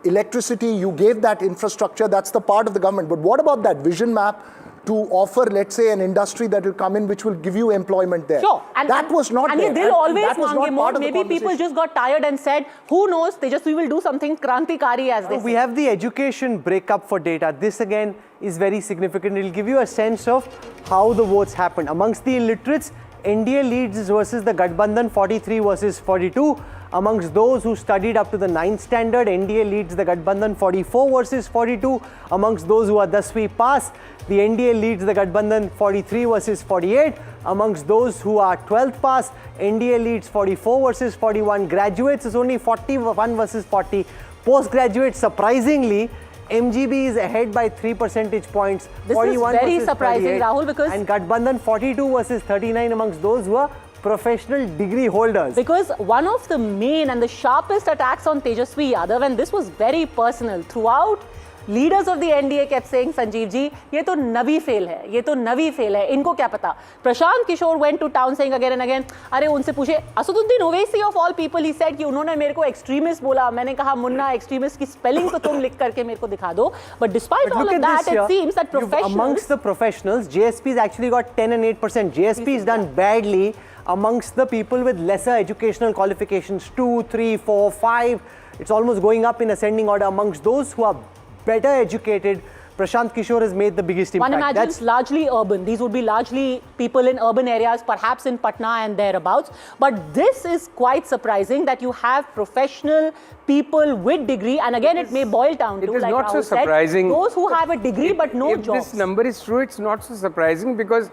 electricity, you gave that infrastructure, that's the part of the government. But what about that vision map to offer, let's say, an industry that will come in which will give you employment there? Sure. And that was not and there. They'll always that was not part of the Maybe people just got tired and said, who knows, we will do something krantikari as they say. We have the education breakup for data. This again is very significant. It will give you a sense of how the votes happened. Amongst the illiterates, NDA leads versus the Gathbandhan 43 versus 42. Amongst those who studied up to the 9th standard, NDA leads the Gathbandhan 44 versus 42. Amongst those who are 10th pass, the NDA leads the Gathbandhan 43 versus 48. Amongst those who are 12th pass, NDA leads 44 versus 41. Graduates is only 41 versus 40. Postgraduates, surprisingly, MGB is ahead by 3 percentage points. This is very surprising, Rahul, because... And Gathbandhan 42 versus 39 amongst those who are professional degree holders. Because one of the main and the sharpest attacks on Tejasvi Yadav, and this was very personal, throughout, leaders of the NDA kept saying, Sanjeev ji, ye to navi fail hai, ye to navi fail hai, inko kya pata. Prashant Kishor went to town saying again and again, अरे उनसे पूछे, Asaduddin Owaisi of all people, he said कि उन्होंने मेरे को extremist बोला, मैंने कहा मुन्ना extremist की spelling तो तुम लिख करके मेरे को दिखा दो. But despite all of that, it seems that professionals... Amongst the professionals, JSP has actually got 10 and 8%. JSP has done badly amongst the people with lesser educational qualifications, 2, 3, 4, 5. It's almost going up in ascending order. Amongst those who are better educated, Prashant Kishor has made the biggest One impact. imagines largely urban. These would be largely people in urban areas, perhaps in Patna and thereabouts. But this is quite surprising that you have professional people with degree, and again, it may boil down to, it is like not so Rahul said, surprising. those who have a degree but no If jobs. this number is true, it's not so surprising because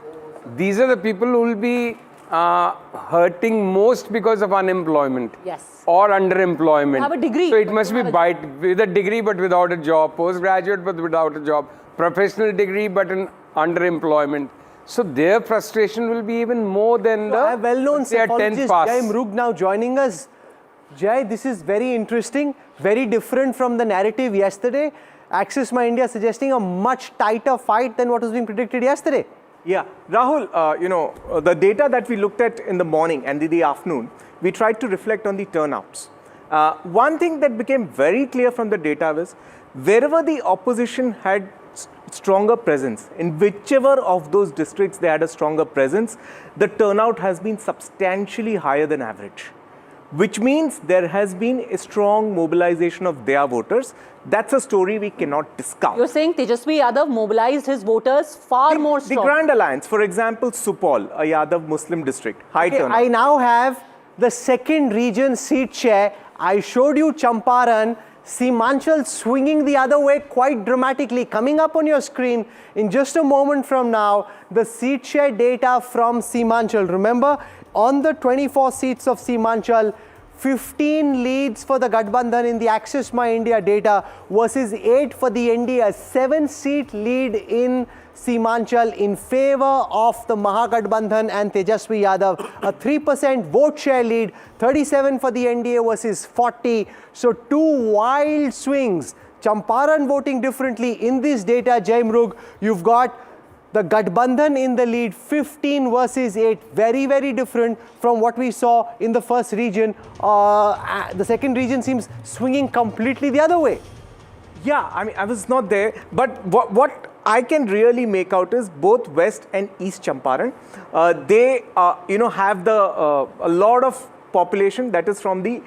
these are the people who will be hurting most because of unemployment. Yes. Or underemployment. Have a degree, So it but must be don't have a with a degree but without a job, postgraduate but without a job, professional degree but in underemployment. So their frustration will be even more than A well-known let's say, a 10th psychologist, pass. Jai Mrug, now joining us. Jai, this is very interesting, very different from the narrative yesterday. Axis My India suggesting a much tighter fight than what was being predicted yesterday. Yeah, Rahul, the data that we looked at in the morning and in the afternoon, we tried to reflect on the turnouts. One thing that became very clear from the data was wherever the opposition had stronger presence, in whichever of those districts they had a stronger presence, the turnout has been substantially higher than average, which means there has been a strong mobilization of their voters. That's a story we cannot discount. You're saying Tejasvi Yadav mobilized his voters far more The strong. Grand Alliance, for example, Supal, a Yadav Muslim district, high turnout. I now have the second region seat share. I showed you Champaran, Simanchal swinging the other way quite dramatically. Coming up on your screen in just a moment from now, the seat share data from Simanchal. Remember, on the 24 seats of Simanchal, 15 leads for the Gathbandhan in the Axis My India data versus 8 for the NDA, a 7-seat lead in Simanchal in favor of the Mahagathbandhan and Tejasvi Yadav. A 3% vote share lead, 37 for the NDA versus 40. So two wild swings. Champaran voting differently in this data, Jai Mrug. You've got the Gathbandhan in the lead, 15 versus 8. Very, very different from what we saw in the first region. The second region seems swinging completely the other way. Yeah, I mean, I was not there, but what I can really make out is both West and East Champaran, they, have a lot of population that is from the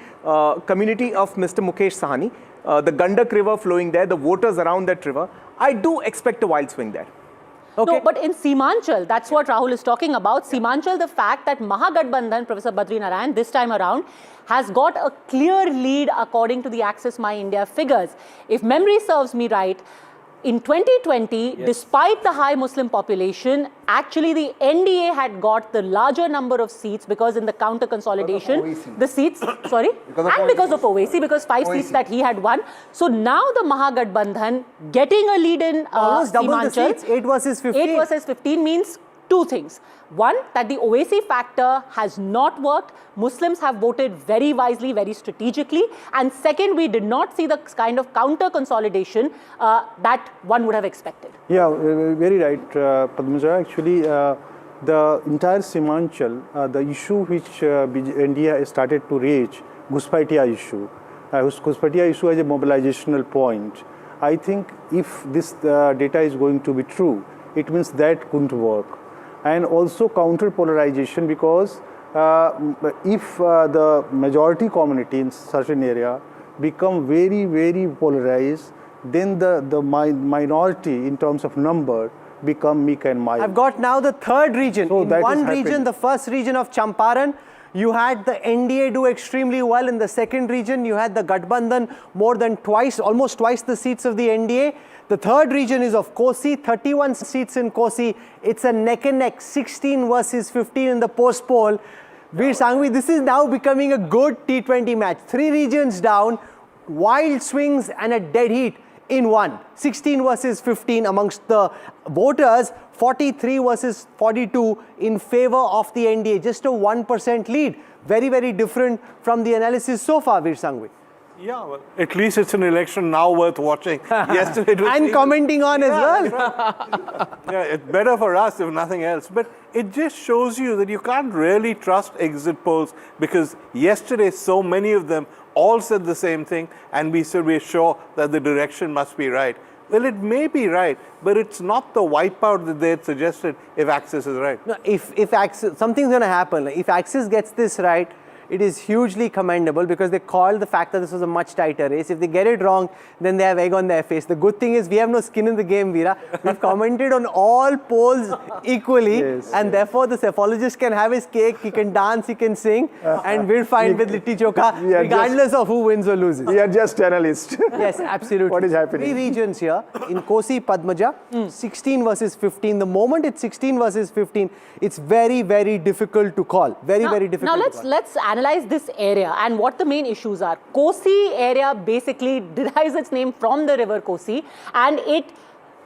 community of Mr. Mukesh Sahani, the Gandak river flowing there, the voters around that river. I do expect a wild swing there. Okay. No, but in Simanchal, that's what Rahul is talking about. Simanchal, the fact that Mahagathbandhan, Professor Badri Narayan, this time around, has got a clear lead according to the Axis My India figures. If memory serves me right, in 2020, despite the high Muslim population, actually the NDA had got the larger number of seats because in the counter consolidation, the seats, sorry, because of Owaisi, because 5 seats that he had won. So now the Mahagathbandhan getting a lead in Almost double the Simanchal, seats, 8 versus 15. 8 versus 15 means two things. One, that the Owaisi factor has not worked. Muslims have voted very wisely, very strategically. And second, we did not see the kind of counter consolidation that one would have expected. Yeah, very right, Padmaja. Actually, the entire Simanchal, the issue which India started to raise, Ghuspatia issue, Ghuspatia issue as a mobilizational point. I think if this data is going to be true, it means that couldn't work. And also counter polarization, because if the majority community in such an area become very, very polarized, then the minority in terms of number become meek and mild. I've got now the third region. So in that one is region, happening. the first region of Champaran, you had the NDA do extremely well. In the second region, you had the Gathbandhan more than twice, almost twice the seats of the NDA. The third region is of Kosi, 31 seats in Kosi. It's a neck and neck, 16 versus 15 in the post poll. Veer Sanghvi, this is now becoming a good T20 match. 3 regions down, wild swings and a dead heat in one. 16 versus 15 amongst the voters, 43 versus 42 in favor of the NDA. Just a 1% lead. Very, very different from the analysis so far, Veer Sanghvi. Yeah, well, at least it's an election now worth watching. Yesterday it was And commenting on as well. Right. Yeah, it's better for us if nothing else. But it just shows you that you can't really trust exit polls, because yesterday so many of them all said the same thing, and we said we're sure that the direction must be right. Well, it may be right, but it's not the wipeout that they had suggested if Axis is right. No, if Axis, something's going to happen. If Axis gets this right, it is hugely commendable because they called the fact that this was a much tighter race. If they get it wrong, then they have egg on their face. The good thing is we have no skin in the game, Veera. We've commented on all polls equally, and therefore the cephalogist can have his cake, he can dance, he can sing, and we're fine with Litti Chokha, regardless of who wins or loses. We are just analysts. Yes, absolutely. What is happening? 3 regions here. In Kosi, Padmaja, 16 versus 15. The moment it's 16 versus 15, it's very, very difficult to call. Very difficult. Now let's analyze this area and what the main issues are. Kosi area basically derives its name from the river Kosi, and it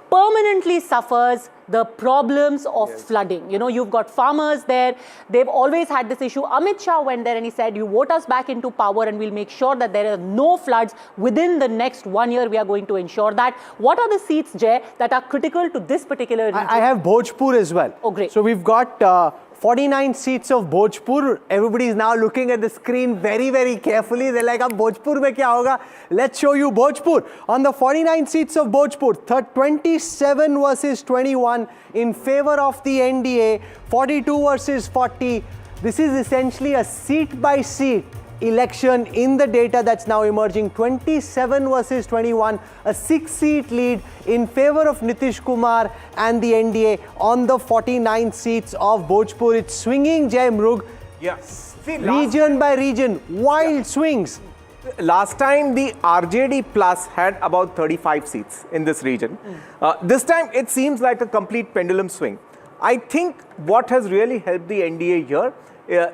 permanently suffers the problems of flooding. You know, you've got farmers there. They've always had this issue. Amit Shah went there and he said, you vote us back into power and we'll make sure that there are no floods within the next 1 year. We are going to ensure that. What are the seats, Jay, that are critical to this particular region? I have Bhojpur as well. Oh, great. So we've got 49 seats of Bhojpur. Everybody is now looking at the screen very, very carefully. They're like, Bhojpur mein kya hoga? Let's show you Bhojpur. On the 49 seats of Bhojpur, 27 versus 21 in favor of the NDA, 42 versus 40. This is essentially a seat-by-seat election in the data that's now emerging. 27 versus 21, a 6-seat lead in favor of Nitish Kumar and the NDA on the 49 seats of Bhojpur. It's swinging, Jai Mrug. Yes. See, Region by region, wild swings. Last time the RJD Plus had about 35 seats in this region. This time it seems like a complete pendulum swing. I think what has really helped the NDA here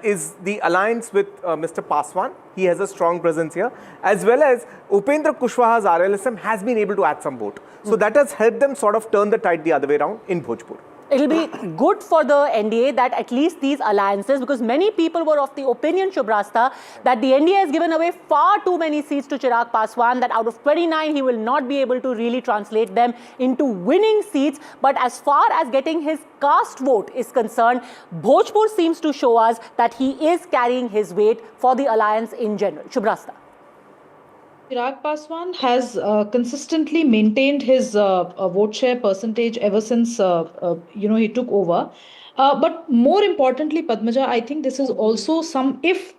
is the alliance with Mr. Paswan. He has a strong presence here, as well as Upendra Kushwaha's RLSM has been able to add some vote. So that has helped them sort of turn the tide the other way around in Bhojpur. It'll be good for the NDA that at least these alliances, because many people were of the opinion, Shubrasta, that the NDA has given away far too many seats to Chirag Paswan, that out of 29, he will not be able to really translate them into winning seats. But as far as getting his caste vote is concerned, Bhojpur seems to show us that he is carrying his weight for the alliance in general. Shubrasta. Chirag Paswan has consistently maintained his vote share percentage ever since he took over. But more importantly, Padmaja, I think this is also if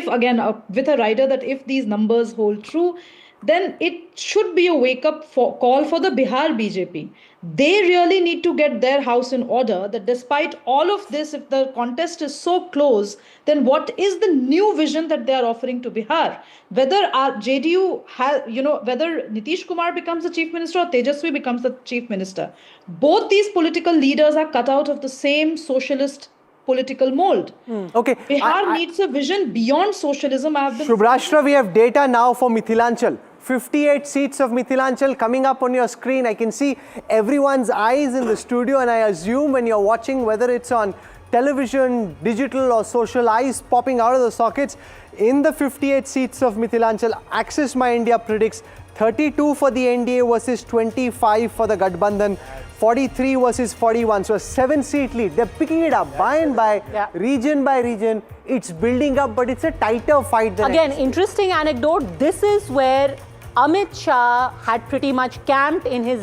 again with a rider that if these numbers hold true, then it should be a wake-up call for the Bihar BJP. They really need to get their house in order, that despite all of this, if the contest is so close, then what is the new vision that they are offering to Bihar? Whether our JDU has, whether Nitish Kumar becomes the chief minister or Tejaswi becomes the chief minister, both these political leaders are cut out of the same socialist political mold. Okay. Bihar needs a vision beyond socialism. Shubrashtra, we have data now for Mithilanchal. 58 seats of Mithilanchal coming up on your screen. I can see everyone's eyes in the studio, and I assume when you're watching, whether it's on television, digital or social, eyes popping out of the sockets. In the 58 seats of Mithilanchal, Axis My India predicts 32 for the NDA versus 25 for the Gathbandhan, 43 versus 41. So a 7-seat lead. They're picking it up by and by, region by region. It's building up, but it's a tighter fight than again, interesting anecdote. This is where Amit Shah had pretty much camped in his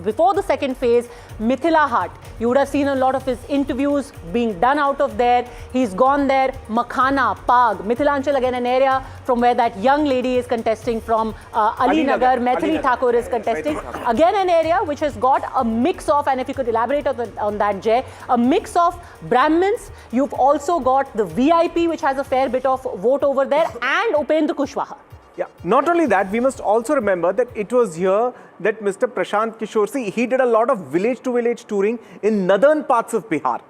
before the second phase, Mithila Haat. You would have seen a lot of his interviews being done out of there. He's gone there, Makhana, Pag, Mithilanchal, again an area from where that young lady is contesting from, Ali Nagar, Maithili Thakur is contesting. Again an area which has got a mix of, and if you could elaborate on that, Jay, a mix of Brahmins. You've also got the VIP, which has a fair bit of vote over there, and Upendra Kushwaha. Yeah. Not only that, we must also remember that it was here that Mr. Prashant Kishor, he did a lot of village-to-village touring in northern parts of Bihar.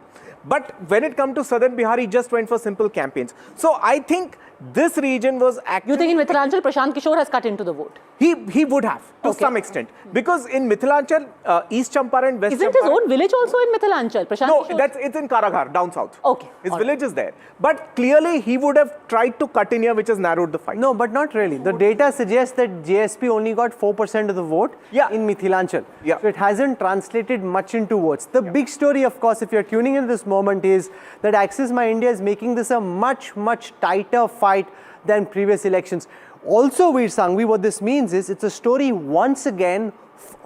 But when it comes to southern Bihar, he just went for simple campaigns. So I think this region was actually... You think in Mithilanchal, Prashant Kishor has cut into the vote? He would have, to some extent. Because in Mithilanchal, East Champaran, West Isn't his own village also in Mithilanchal? No, it's in Karaghar, down south. Okay. His village is there. But clearly, he would have tried to cut in here, which has narrowed the fight. No, but not really. The data suggests that JSP only got 4% of the vote in Mithilanchal. So it hasn't translated much into votes. The big story, of course, if you're tuning in this moment, is that Axis My India is making this a much, much tighter fight than previous elections. Also, Veer Sanghvi, what this means is it's a story once again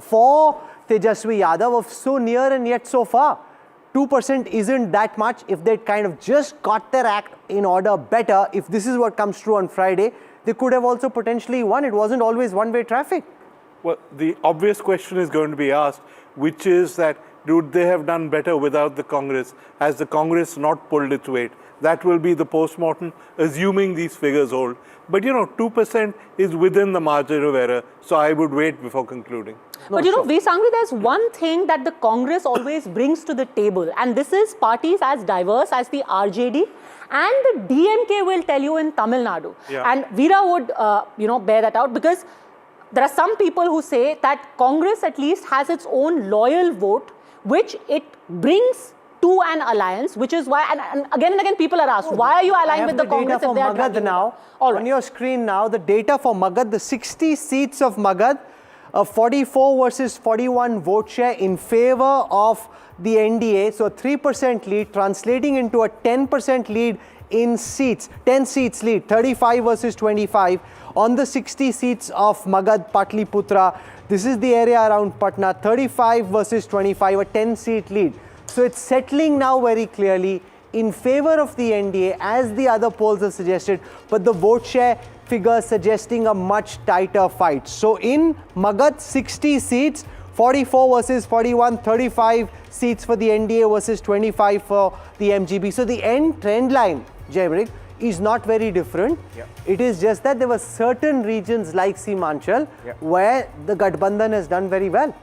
for Tejaswi Yadav of so near and yet so far. 2% isn't that much. If they'd kind of just got their act in order better, if this is what comes true on Friday, they could have also potentially won. It wasn't always one-way traffic. Well, the obvious question is going to be asked, which is that would they have done better without the Congress? Has the Congress not pulled its weight? That will be the post-mortem, assuming these figures hold. But 2% is within the margin of error, so I would wait before concluding. But V. Sangvi, there's one thing that the Congress always brings to the table, and this is parties as diverse as the RJD and the DMK will tell you in Tamil Nadu. Yeah. And Veera would, bear that out, because there are some people who say that Congress at least has its own loyal vote, which it brings to an alliance, which is why, and again people are asked, why are you allying with the Congress if they are Magadh now? On your screen now, the data for Magadh, the 60 seats of Magadh, 44 versus 41 vote share in favor of the NDA, so a 3% lead translating into a 10% lead in seats, 10 seats lead, 35 versus 25 on the 60 seats of Magadh, Patliputra. This is the area around Patna, 35 versus 25, a 10-seat lead. So it's settling now very clearly in favor of the NDA, as the other polls have suggested, but the vote share figure suggesting a much tighter fight. So in Magadh, 60 seats, 44 versus 41, 35 seats for the NDA versus 25 for the MGB. So the end trend line, Jaimarik, is not very different. Yeah. It is just that there were certain regions like Simanchal where the Gathbandhan has done very well.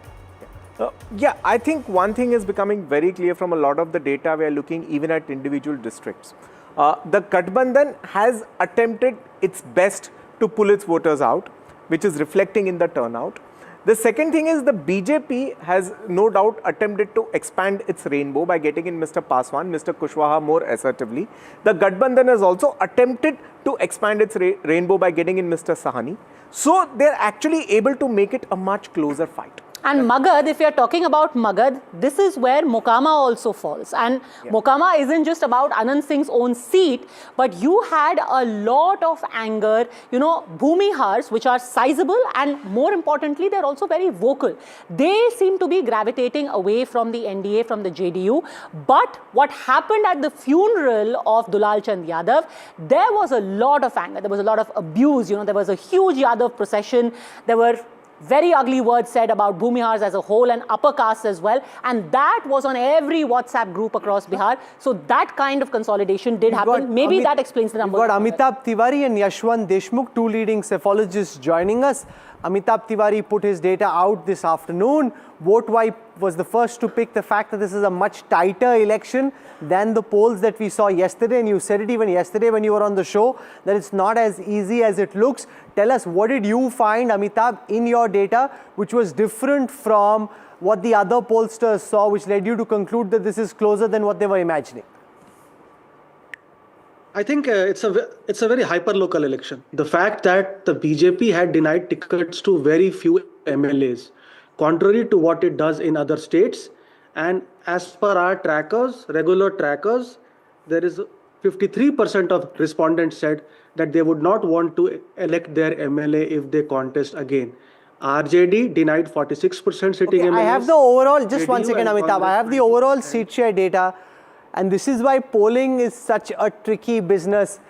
I think one thing is becoming very clear from a lot of the data we are looking even at individual districts. The Gathbandhan has attempted its best to pull its voters out, which is reflecting in the turnout. The second thing is the BJP has no doubt attempted to expand its rainbow by getting in Mr. Paswan, Mr. Kushwaha more assertively. The Gathbandhan has also attempted to expand its rainbow by getting in Mr. Sahani. So they're actually able to make it a much closer fight. And Magadh, if you're talking about Magadh, this is where Mokama also falls. And Mokama isn't just about Anand Singh's own seat, but you had a lot of anger, Bhumihars, which are sizable, and more importantly, they're also very vocal. They seem to be gravitating away from the NDA, from the JDU. But what happened at the funeral of Dulal Chand Yadav, there was a lot of anger, there was a lot of abuse, there was a huge Yadav procession, there were very ugly words said about Bhumihars as a whole and upper castes as well, and that was on every WhatsApp group across Bihar. So that kind of consolidation did happen. Maybe that explains the numbers. We've got Amitabh Tiwari and Yashwant Deshmukh, two leading psephologists, joining us. Amitabh Tiwari put his data out this afternoon. VoteWipe was the first to pick the fact that this is a much tighter election than the polls that we saw yesterday, and you said it even yesterday when you were on the show, that it's not as easy as it looks. Tell us, what did you find, Amitabh, in your data, which was different from what the other pollsters saw, which led you to conclude that this is closer than what they were imagining? I think it's a very hyper-local election. The fact that the BJP had denied tickets to very few MLAs, contrary to what it does in other states, and as per our trackers, regular trackers, there is 53% of respondents said that they would not want to elect their MLA if they contest again. RJD denied 46% sitting MLAs. I have the overall, just one second, Amitabh, I have the overall seat share data. And this is why polling is such a tricky business.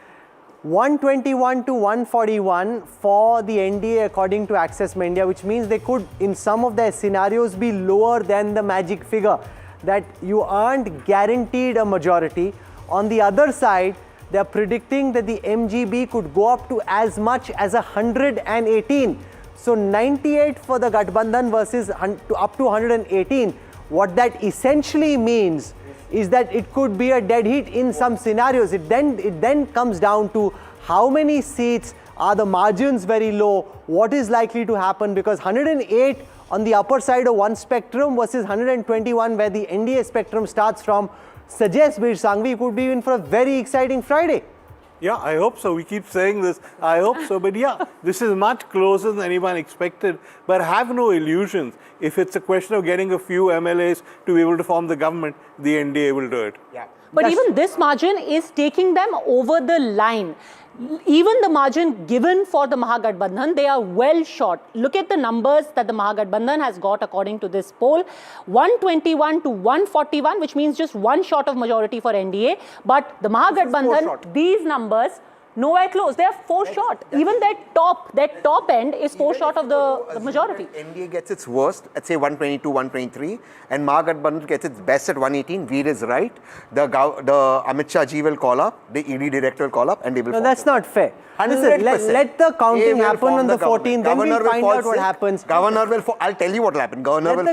121 to 141 for the NDA according to Access Media, which means they could, in some of their scenarios, be lower than the magic figure, that you aren't guaranteed a majority. On the other side, they're predicting that the MGB could go up to as much as 118. So 98 for the Gathbandhan versus up to 118. What that essentially means is that it could be a dead heat in some scenarios. It then comes down to how many seats, are the margins very low, what is likely to happen, because 108 on the upper side of one spectrum versus 121 where the NDA spectrum starts from suggests, Veer Sangvi, could be in for a very exciting Friday. Yeah, I hope so. We keep saying this. I hope so. But yeah, this is much closer than anyone expected. But have no illusions. If it's a question of getting a few MLAs to be able to form the government, the NDA will do it. Yeah. But even this margin is taking them over the line. even the margin given for the Mahagathbandhan, they are well short. Look at the numbers that the Mahagathbandhan has got according to this poll. 121 to 141, which means just one short of majority for NDA. But the Mahagathbandhan, these numbers, nowhere close. They are four short. Even that top end is four short of the majority. NDA gets its worst at say 122, 123, and Mahagathbandhan gets its best at 118. Veer is right. The Amit Shah ji will call up, the ED director will call up, and they will. No, that's not fair. Listen, let the counting happen on the 14th. Then we'll find out what happens. Governor will. I'll tell you what will happen. Governor will.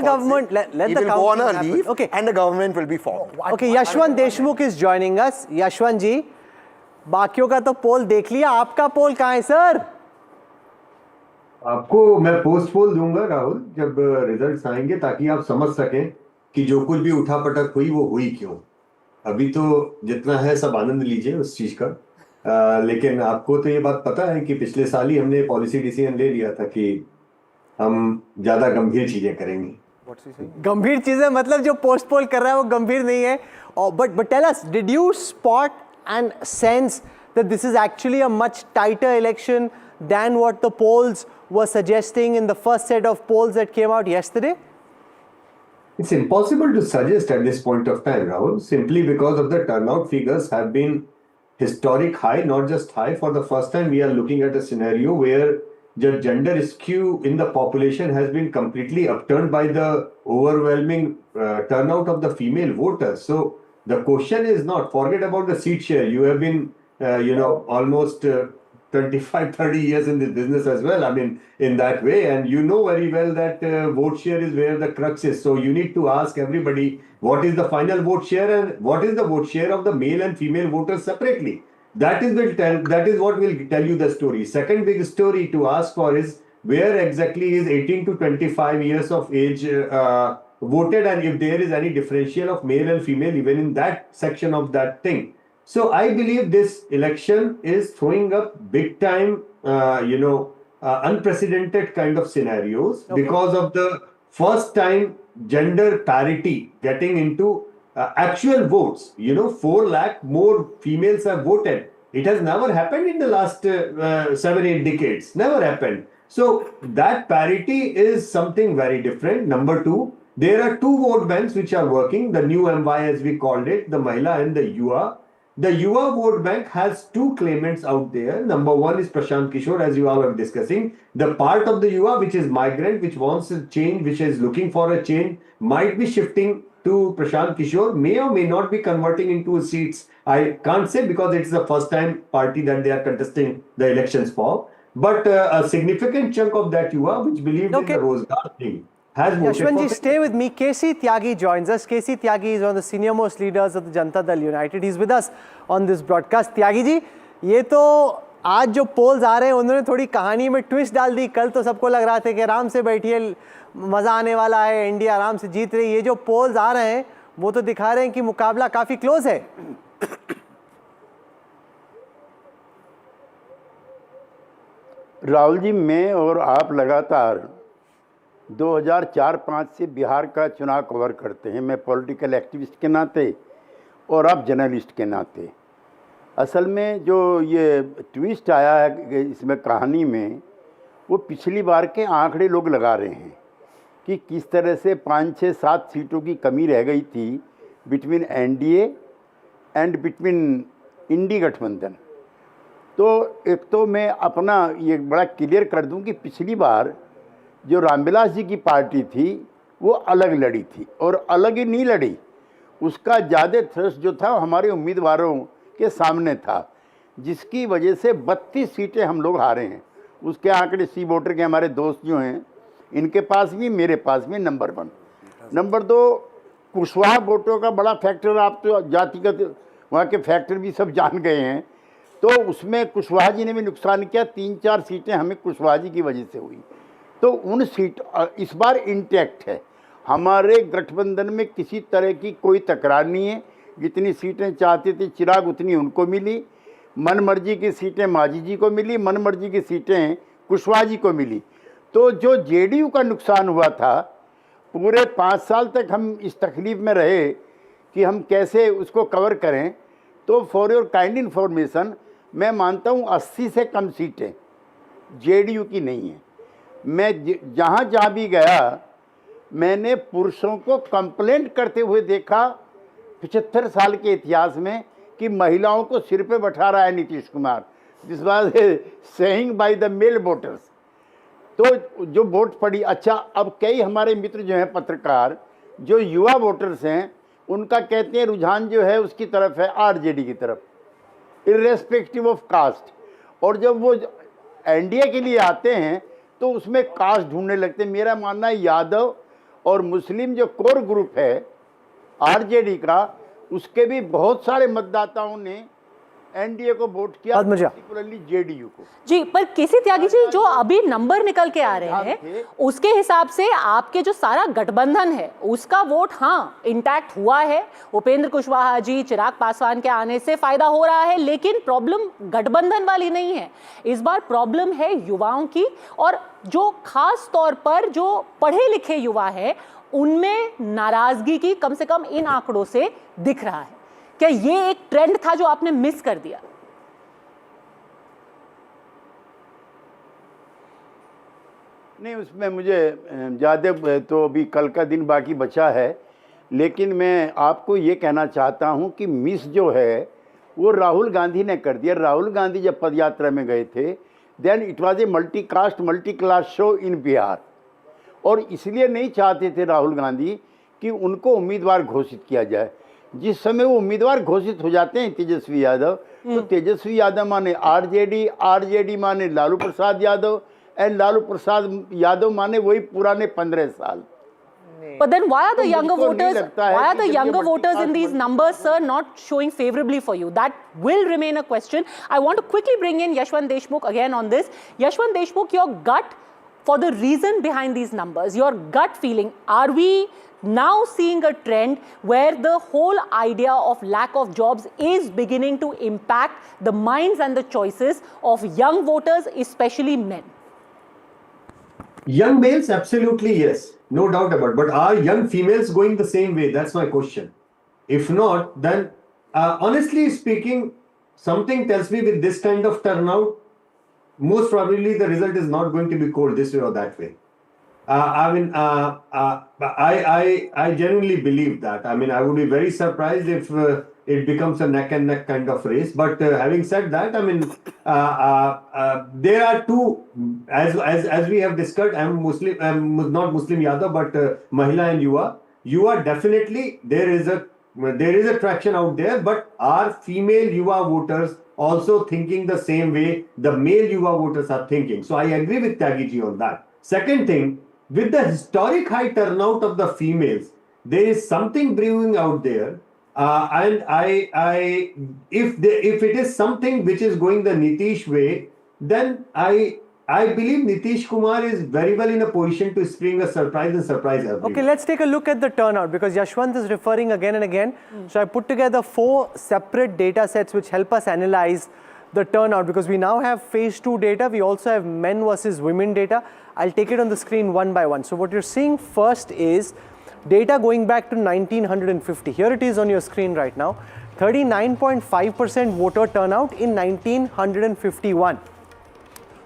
Let he the will go on a counting leave, happen. Okay. and the government will be formed. Okay, Yashwant Deshmukh is joining us. Yashwant ji. बाकियों का तो पोल देख लिया, आपका पोल कहाँ है sir? आपको मैं पोस्ट पोल दूंगा राहुल जब रिजल्ट्स आएंगे, ताकि आप समझ सकें कि जो कुछ भी उठापटक हुई वो हुई क्यों। अभी तो जितना है सब आनंद लीजिए उस चीज का, लेकिन आपको तो ये बात पता है कि पिछले साल ही हमने पॉलिसी डिसीजन ले लिया था कि हम ज्यादा गंभीर चीजें करेंगे। गंभीर चीजें मतलब जो पोस्ट पोल कर रहा है वो गंभीर नहीं है। But tell us, did you spot and sense that this is actually a much tighter election than what the polls were suggesting in the first set of polls that came out yesterday? It's impossible to suggest at this point of time, Rahul, simply because of the turnout figures have been historic high, not just high. For the first time, we are looking at a scenario where the gender skew in the population has been completely upturned by the overwhelming turnout of the female voters. So the question is not, forget about the seat share. You have been, almost 25, 30 years in this business as well. I mean, in that way. And you know very well that vote share is where the crux is. So you need to ask everybody, what is the final vote share and what is the vote share of the male and female voters separately? That is what will tell you the story. Second big story to ask for is where exactly is 18 to 25 years of age voted, and if there is any differential of male and female even in that section of that thing. So I believe this election is throwing up big time, unprecedented kind of scenarios because of the first time gender parity getting into actual votes. 4 lakh more females have voted. It has never happened in the last 7-8 decades. Never happened. So that parity is something very different. Number 2, there are 2 vote banks which are working, the new MY as we called it, the Mahila and the Yuva. The Yuva vote bank has 2 claimants out there. Number 1 is Prashant Kishor, as you all are discussing. The part of the Yuva which is migrant, which wants a change, which is looking for a change, might be shifting to Prashant Kishor, may or may not be converting into seats. I can't say because it's the first time party that they are contesting the elections for. But a significant chunk of that Yuva, which believed in the Rozgar thing, has voted for. Yashwant ji, stay with me. KC Tyagi joins us. KC Tyagi is one of the senior most leaders of the Janata Dal United. He's with us on this broadcast. Tyagi ji, ये तो आज जो polls आ रहे हैं उन्होंने थोड़ी कहानी में ट्विस्ट डाल दी। कल तो सबको लग रहा था कि आराम से बैठिए, मजा आने वाला है, इंडिया आराम से जीत रही है। ये जो polls आ रहे हैं वो तो दिखा रहे हैं कि मुकाबला काफी क्लोज है। राहुल जी, मैं और आप लगातार 2004-05 से बिहार का चुनाव कवर करते हैं। मैं पॉलिटिकल एक्टिविस्ट के नाते और आप जर्नलिस्ट के नाते। असल में जो ये ट्विस्ट आया है इसमें कहानी में, वो पिछली बार के आंकड़े लोग लगा रहे हैं कि किस तरह से 5, 6, 7 सीटों की कमी रह गई थी बिटवीन एनडीए एंड बिटवीन इंडी गठबंधन। तो एक तो मैं अपना ये बड़ा क्लियर कर दूं कि पिछली बार जो रामविलास जी की पार्टी थी वो अलग लड़ी थी, और अलग ही नहीं लड़ी, उसका ज़्यादा थ्रस्ट जो था हमारे उम्मीदवारों के सामने था, जिसकी वजह से 32 सीटें हम लोग हारे हैं। उसके आंकड़े सी वोटर के हमारे दोस्त जो हैं इनके पास भी, मेरे पास भी, नंबर 1। नंबर 2, कुशवाहा वोटों का बड़ा फैक्टर, आप तो जातिगत वहाँ के फैक्टर भी सब जान गए हैं। तो उसमें कुशवाहा जी ने भी नुकसान किया, 3-4 सीटें हमें कुशवाहा जी की वजह से हुई। तो उन सीट इस बार इंटैक्ट है। हमारे गठबंधन में किसी तरह की कोई तकरार नहीं है। जितनी सीटें चाहते थे चिराग उतनी उनको मिली, मनमर्जी की सीटें मांझी जी को मिली, मनमर्जी की सीटें कुशवाहा जी को मिली। तो जो जेडीयू का नुकसान हुआ था, पूरे 5 साल तक हम इस तकलीफ में रहे कि हम कैसे उसको कवर करें। तो फॉर योर काइंड इन्फॉर्मेशन, मैं मानता हूँ 80 से कम सीटें जेडीयू की नहीं है। मैं जहाँ जहाँ भी गया मैंने पुरुषों को कंप्लेंट करते हुए देखा 75 साल के इतिहास में कि महिलाओं को सिर पे बैठा रहा है Nitish Kumar. This was saying by the male voters. तो जो वोट पड़ी, अच्छा अब कई हमारे मित्र जो हैं पत्रकार, जो युवा वोटर्स हैं, उनका कहते हैं रुझान जो है उसकी तरफ है, आरजेडी की तरफ, इर्रेस्पेक्टिव ऑफ कास्ट। और जब वो एनडीए के लिए आते हैं तो उसमें कास्ट ढूंढने लगते हैं। मेरा मानना है यादव और मुस्लिम जो कोर ग्रुप है आरजेडी का, उसके भी बहुत सारे मतदाताओं ने एनडीए को वोट किया, पर्टिकुलरली जेडीयू को। जी, पर केसी त्यागी जी, जो अभी नंबर निकल के आ रहे हैं उसके हिसाब से आपके जो सारा गठबंधन है उसका वोट हाँ इंटैक्ट हुआ है। उपेंद्र कुशवाहा जी, चिराग पासवान के आने से फायदा हो रहा है, लेकिन प्रॉब्लम गठबंधन वाली नहीं है। इस बार प्रॉब्लम है युवाओं की, और जो खास तौर पर जो पढ़े लिखे युवा है उनमें नाराजगी की कम से कम इन आंकड़ों से दिख रहा है। क्या ये एक ट्रेंड था जो आपने मिस कर दिया? नहीं, उसमें मुझे ज़्यादा तो अभी कल का दिन बाकी बचा है, लेकिन मैं आपको ये कहना चाहता हूँ कि मिस जो है वो राहुल गांधी ने कर दिया। राहुल गांधी जब पदयात्रा में गए थे, then it was a multi caste multi class show in Bihar, और इसलिए नहीं चाहते थे राहुल गांधी कि उनको उम्मीदवार घोषित किया जाए। जिस समय वो उम्मीदवार घोषित हो जाते हैं तेजस्वी यादव, तो तेजस्वी यादव माने आरजेडी, आरजेडी माने लालू प्रसाद यादव, एंड लालू प्रसाद यादव माने वही पुराने 15 साल। But then why are the younger voters in these numbers, sir, not showing favorably for you? That will remain a question. I want to quickly bring in Yashwant Deshmukh again on this. Yashwant Deshmukh, your gut for the reason behind these numbers, your gut feeling, are we now seeing a trend where the whole idea of lack of jobs is beginning to impact the minds and the choices of young voters, especially men? Young males, absolutely yes, no doubt about it. But are young females going the same way? That's my question. If not, then honestly speaking, something tells me with this kind of turnout, most probably the result is not going to be called this way or that way. I genuinely believe that. I mean, I would be very surprised if it becomes a neck and neck kind of race. But having said that, I mean, there are two, as we have discussed. I'm Muslim, not Muslim Yadav, but Mahila and Yuva. Yuva, definitely there is a traction out there. But are female Yuva voters also thinking the same way the male Yuva voters are thinking? So I agree with Tyagi on that. Second thing, with the historic high turnout of the females, there is something brewing out there, and if it is something which is going the Nitish way, then I believe Nitish Kumar is very well in a position to spring a surprise and surprise everyone. Okay, let's take a look at the turnout, because Yashwant is referring again and again. So I put together 4 separate data sets which help us analyze the turnout, because we now have phase 2 data. We also have men versus women data. I'll take it on the screen one by one. So what you're seeing first is data going back to 1950. Here it is on your screen right now. 39.5% voter turnout in 1951.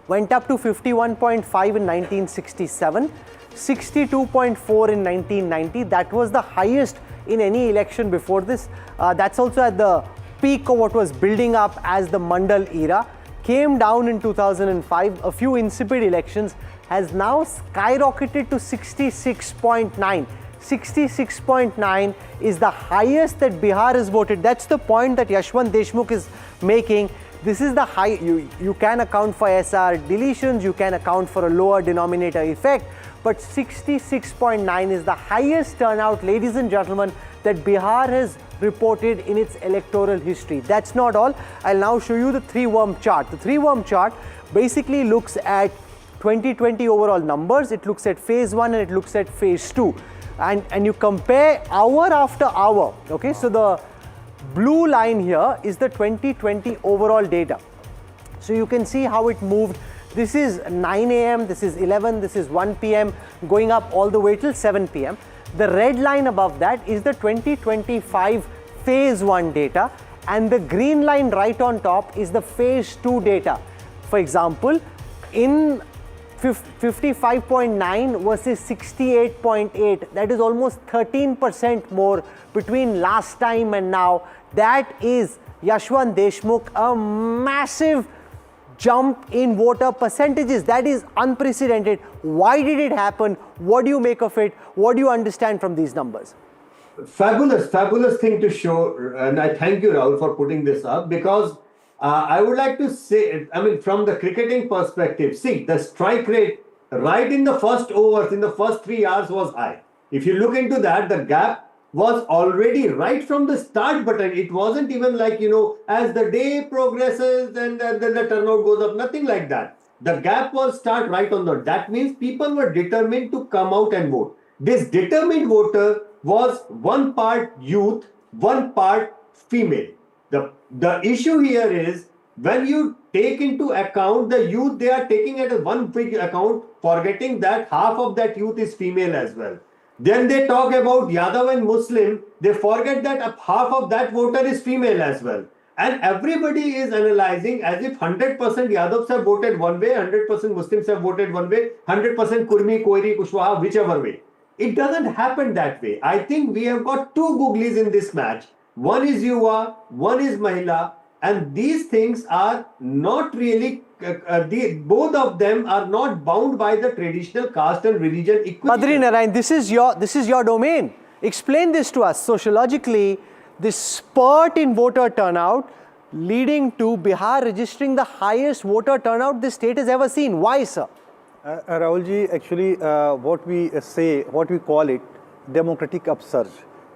Went up to 51.5 in 1967, 62.4 in 1990. That was the highest in any election before this. That's also at the peak of what was building up as the Mandal era. Came down in 2005, a few insipid elections, has now skyrocketed to 66.9. 66.9 is the highest that Bihar has voted. That's the point that Yashwant Deshmukh is making. This is the high, you can account for SR deletions, you can account for a lower denominator effect, but 66.9 is the highest turnout, ladies and gentlemen, that Bihar has reported in its electoral history. That's not all. I'll now show you the 3-worm chart. The 3-worm chart basically looks at 2020 overall numbers, it looks at phase 1 and it looks at phase 2. And you compare hour after hour, okay? So the blue line here is the 2020 overall data. So you can see how it moved. This is 9 a.m., this is 11, this is 1 p.m, going up all the way till 7 p.m. The red line above that is the 2025 phase 1 data, and the green line right on top is the phase 2 data. For example, in 55.9 versus 68.8, that is almost 13% more between last time and now. That is, Yashwant Deshmukh, a massive jump in voter percentages. That is unprecedented. Why did it happen? What do you make of it? What do you understand from these numbers? Fabulous thing to show, and I thank you, Rahul, for putting this up, because I would like to say, I mean, from the cricketing perspective, see, the strike rate right in the first overs, in the first 3 hours was high. If you look into that, the gap was already right from the start button. It wasn't even like, as the day progresses, then the turnout goes up, nothing like that. The gap was start right on the, that means people were determined to come out and vote. This determined voter was one part youth, one part female. The issue here is, when you take into account the youth, they are taking it as one big account, forgetting that half of that youth is female as well. Then they talk about Yadav and Muslim, they forget that half of that voter is female as well. And everybody is analyzing as if 100% Yadavs have voted one way, 100% Muslims have voted one way, 100% Kurmi, Koiri, Kushwaha, whichever way. It doesn't happen that way. I think we have got two Googlis in this match. One is Yuva, one is Mahila, and these things are not really, both of them are not bound by the traditional caste and religion equation. Badri Narayan, this is your domain. Explain this to us. Sociologically, this spurt in voter turnout leading to Bihar registering the highest voter turnout the state has ever seen. Why, sir? Rahulji, actually, what we call it, democratic upsurge.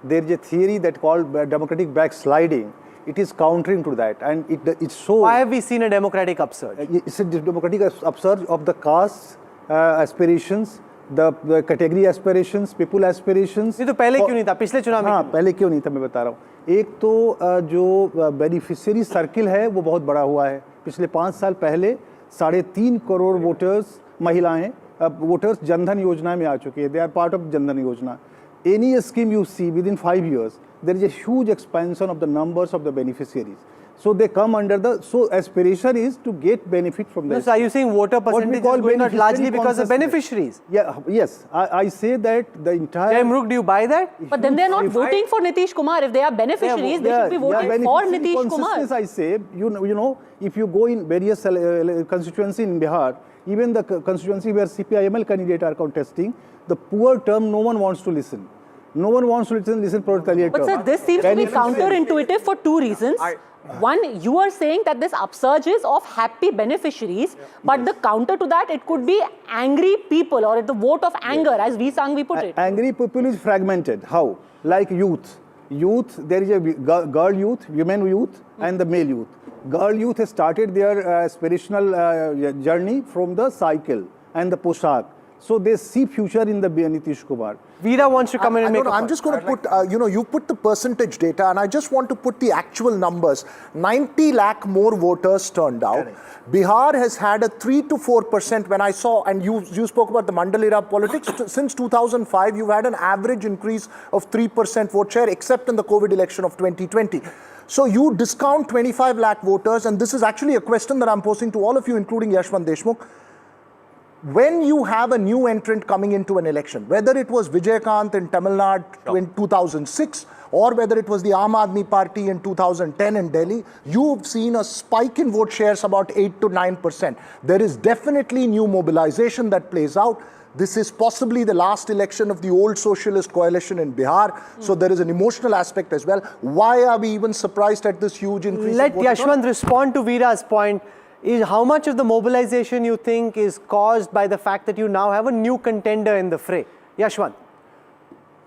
There is a theory that called democratic backsliding. It is countering to that, and it's so. Why have we seen a democratic upsurge? It's a democratic upsurge of the caste aspirations, the category aspirations, people aspirations. ये तो पहले क्यों नहीं था? पिछले चुनाव में? हाँ, पहले क्यों नहीं था मैं बता रहा हूँ। एक तो जो बेनिफिशियरी सर्किल है वो बहुत बड़ा हुआ है। पिछले 5 साल पहले 3.5 करोड़ वोटर्स महिलाएं वोटर्स जनधन योजना में आ चुके हैं। They are part of Jan Dhan योजना. Any scheme you see within 5 years, there is a huge expansion of the numbers of the beneficiaries. So they come under the, so aspiration is to get benefit from this. So are you saying voter percentage is going up largely because of beneficiaries? Yeah, yes. I say that the entire... Jayamrukh, do you buy that? But then they're not voting for Nitish Kumar. If they are beneficiaries, they should be voting for Nitish Kumar. I say, you know, if you go in various constituencies in Bihar, even the constituency where CPIML candidates are contesting, the poor term, no one wants to listen. No one wants to listen proletariat term. But sir, this seems to be counterintuitive for two reasons. One, you are saying that this upsurge is of happy beneficiaries, but the counter to that, it could be angry people or the vote of anger, as V. Sangvi put it. Angry people is fragmented. How? Like youth. Youth, there is a girl youth, women youth, and the male youth. Girl youth has started their aspirational journey from the cycle and the poshak. So they see future in the Nitish Kumar. Veera wants to come in and make I'm just going to put, you put the percentage data, and I just want to put the actual numbers. 90 lakh more voters turned out. Correct. Bihar has had a 3 to 4% when I saw, and you spoke about the Mandal era politics. Since 2005, you've had an average increase of 3% vote share, except in the COVID election of 2020. So you discount 25 lakh voters, and this is actually a question that I'm posing to all of you, including Yashwant Deshmukh. When you have a new entrant coming into an election, whether it was Vijayakant in Tamil Nadu in 2006, or whether it was the Aam Aadmi Party in 2010 in Delhi, you've seen a spike in vote shares about 8 to 9%. There is definitely new mobilization that plays out. This is possibly the last election of the old socialist coalition in Bihar. So there is an emotional aspect as well. Why are we even surprised at this huge increase? Let Yashwant respond to Veera's point. Is how much of the mobilization you think is caused by the fact that you now have a new contender in the fray? Yashwant.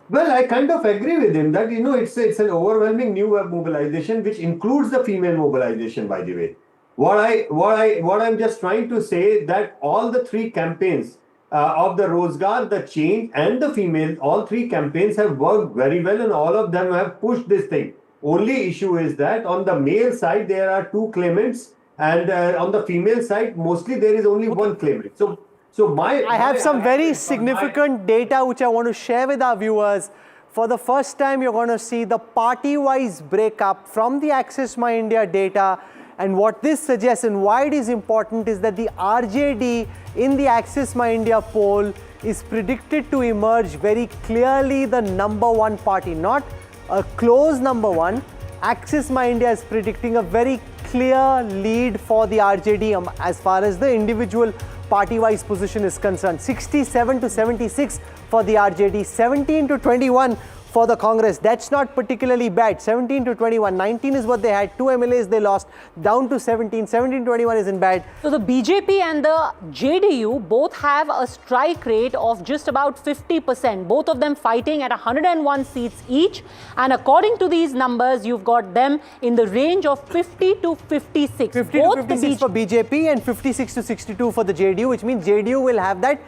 Well, I kind of agree with him that, it's an overwhelming new mobilization, which includes the female mobilization, by the way. What I'm just trying to say that all the three campaigns of the Rozgar, the Change and the female, all three campaigns have worked very well, and all of them have pushed this thing. Only issue is that on the male side, there are 2 claimants. And on the female side, mostly there is only one claimant. I have some very significant data which I want to share with our viewers For the first time, you're going to see the party-wise breakup from the Access My India data. And what this suggests and why it is important is that the RJD in the Access My India poll is predicted to emerge very clearly the #1 party, not a close #1. Access My India is predicting a very clear lead for the RJD as far as the individual party-wise position is concerned. 67 to 76 for the RJD, 17 to 21 for the Congress. That's not particularly bad. 17 to 21, 19 is what they had. 2 MLAs they lost, down to 17. 17 to 21 isn't bad. So the BJP and the JDU both have a strike rate of just about 50%. Both of them fighting at 101 seats each. And according to these numbers, you've got them in the range of 50 to 56. 50 to 56 for BJP and 56 to 62 for the JDU, which means JDU will have that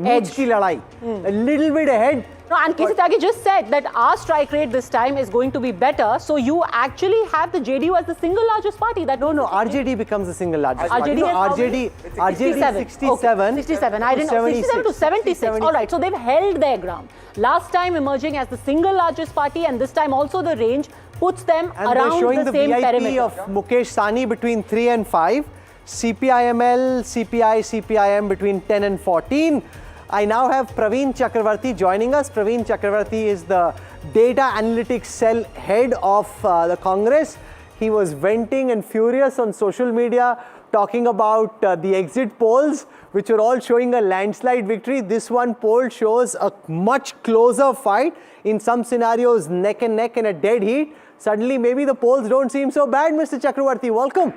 edge ki ladai. A little bit ahead. No, and KC Tyagi just said that our strike rate this time is going to be better. So you actually have the JDU as the single largest party. That No, RJD becomes the single largest party. RJD, No, RJD is 67. Okay, 67. I didn't know. 67 to 76. All right. So they've held their ground. Last time emerging as the single largest party, and this time also the range puts them and around showing the the same VIP perimeter. of Mukesh Sahni between 3 and 5. CPIML, CPI, CPIM between 10 and 14. I now have Praveen Chakravarti joining us. Praveen Chakravarti is the data analytics cell head of the Congress. He was venting and furious on social media talking about the exit polls, which are all showing a landslide victory. This one poll shows a much closer fight. In some scenarios, neck and neck in a dead heat. Suddenly, maybe the polls don't seem so bad, Mr. Chakravarti. Welcome.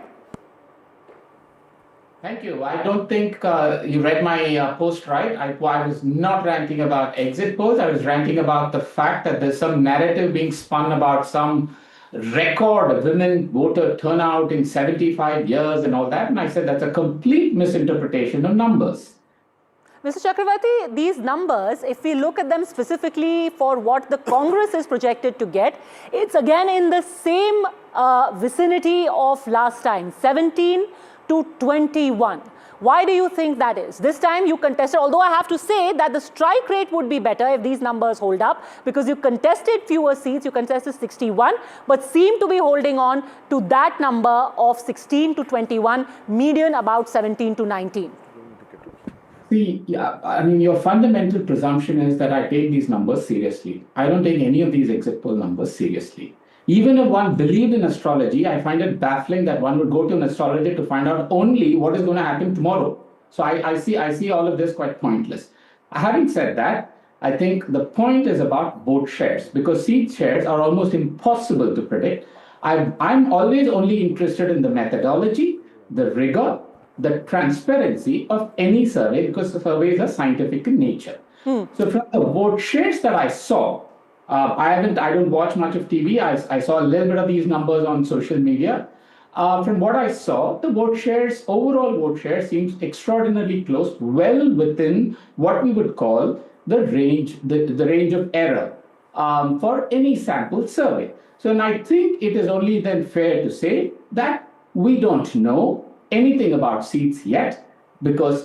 Thank you. I don't think you read my post right. I was not ranting about exit polls. I was ranting about the fact that there's some narrative being spun about some record women voter turnout in 75 years and all that. And I said that's a complete misinterpretation of numbers. Mr. Chakravarti, these numbers, if we look at them specifically for what the Congress is projected to get, it's again in the same vicinity of last time, 17 to 21. Why do you think that is? This time you contested, although I have to say that the strike rate would be better if these numbers hold up, because you contested fewer seats, you contested 61, but seem to be holding on to that number of 16 to 21, median about 17 to 19. See, yeah, I mean, your fundamental presumption is that I take these numbers seriously. I don't take any of these exit poll numbers seriously. Even if one believed in astrology, I find it baffling that one would go to an astrologer to find out only what is going to happen tomorrow. So I see all of this quite pointless. Having said that, I think the point is about vote shares, because seat shares are almost impossible to predict. I'm always only interested in the methodology, the rigor, the transparency of any survey, because the surveys are scientific in nature. So from the vote shares that I saw, I don't watch much of TV. I saw a little bit of these numbers on social media. From what I saw, the vote shares, overall vote share seems extraordinarily close, well within what we would call the range, the range of error for any sample survey. So, and I think it is only then fair to say that we don't know anything about seats yet, because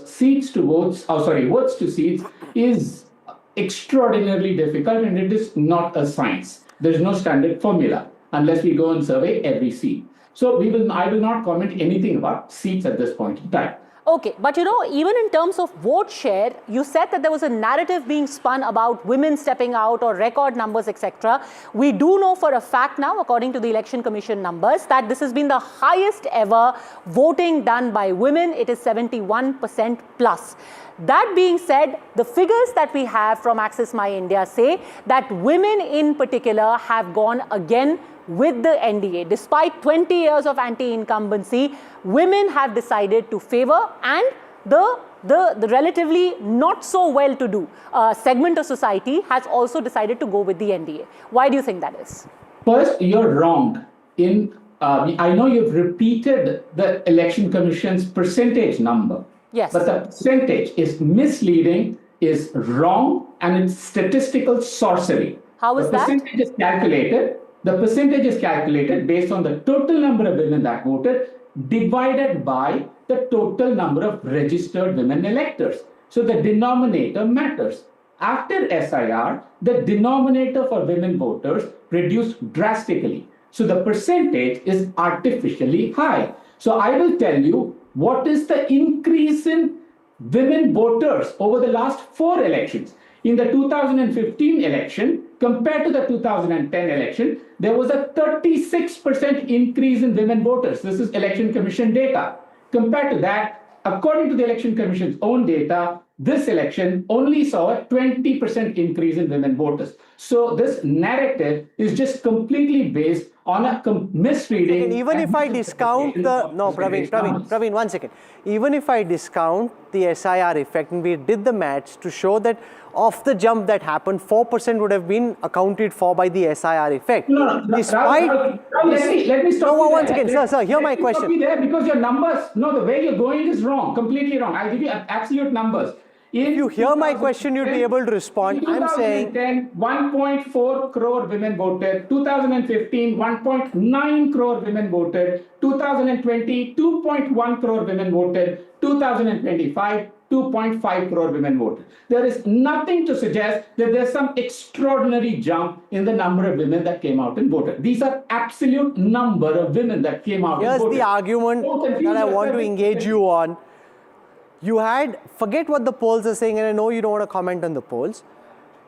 votes to seats is extraordinarily difficult, and it is not a science. There is no standard formula unless we go and survey every seat. So I will not comment anything about seats at this point in time. Okay, but you know, even in terms of vote share, you said that there was a narrative being spun about women stepping out or record numbers, etc. We do know for a fact now, according to the Election Commission numbers, that this has been the highest ever voting done by women. It is 71% plus. That being said, the figures that we have from Access My India say that women in particular have gone again with the NDA. Despite 20 years of anti-incumbency, women have decided to favor, and the relatively not so well-to-do segment of society has also decided to go with the NDA. Why do you think that is? First, you're wrong. I know you've repeated the Election Commission's percentage number. Yes. But the percentage is misleading, is wrong, and it's statistical sorcery. How is that? The percentage is calculated based on the total number of women that voted divided by the total number of registered women electors. So the denominator matters. After SIR, the denominator for women voters reduced drastically. So the percentage is artificially high. So I will tell you what is the increase in women voters over the last 4 elections. In the 2015 election, compared to the 2010 election, there was a 36% increase in women voters. This is Election Commission data. Compared to that, according to the Election Commission's own data, this election only saw a 20% increase in women voters. So this narrative is just completely based on a misreading. And even if I discount the, no, Praveen, 1 second. Even if I discount the SIR effect, and we did the maths to show that off the jump that happened, 4% would have been accounted for by the SIR effect. No, Despite, let me stop no, you once there. again, sir, hear my question. Stop you there because your numbers, no, the way you're going is wrong, completely wrong. I'll give you absolute numbers. If you hear my question, you'd be able to respond. I'm saying 1.4 crore women voted, 2015, 1.9 crore women voted, 2020, 2.1 crore women voted, 2025, 2.5 crore women voted. There is nothing to suggest that there's some extraordinary jump in the number of women that came out and voted. These are absolute number of women that came out and voted. Here's the argument that I want to engage you on. You had, forget what the polls are saying, and I know you don't want to comment on the polls.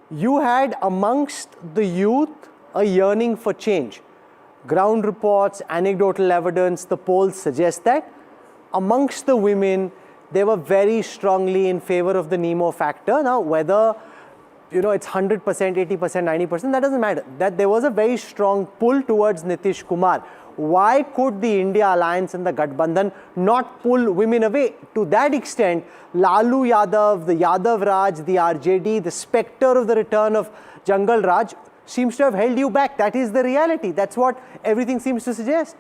You had amongst the youth a yearning for change. Ground reports, anecdotal evidence, the polls suggest that. Amongst the women, they were very strongly in favor of the Nemo factor. Now, whether it's 100%, 80%, 90%, that doesn't matter. That there was a very strong pull towards Nitish Kumar. Why could the India Alliance and the Gathbandhan not pull women away? To that extent, Lalu Yadav, the Yadav Raj, the RJD, the spectre of the return of Jungle Raj seems to have held you back. That is the reality. That's what everything seems to suggest.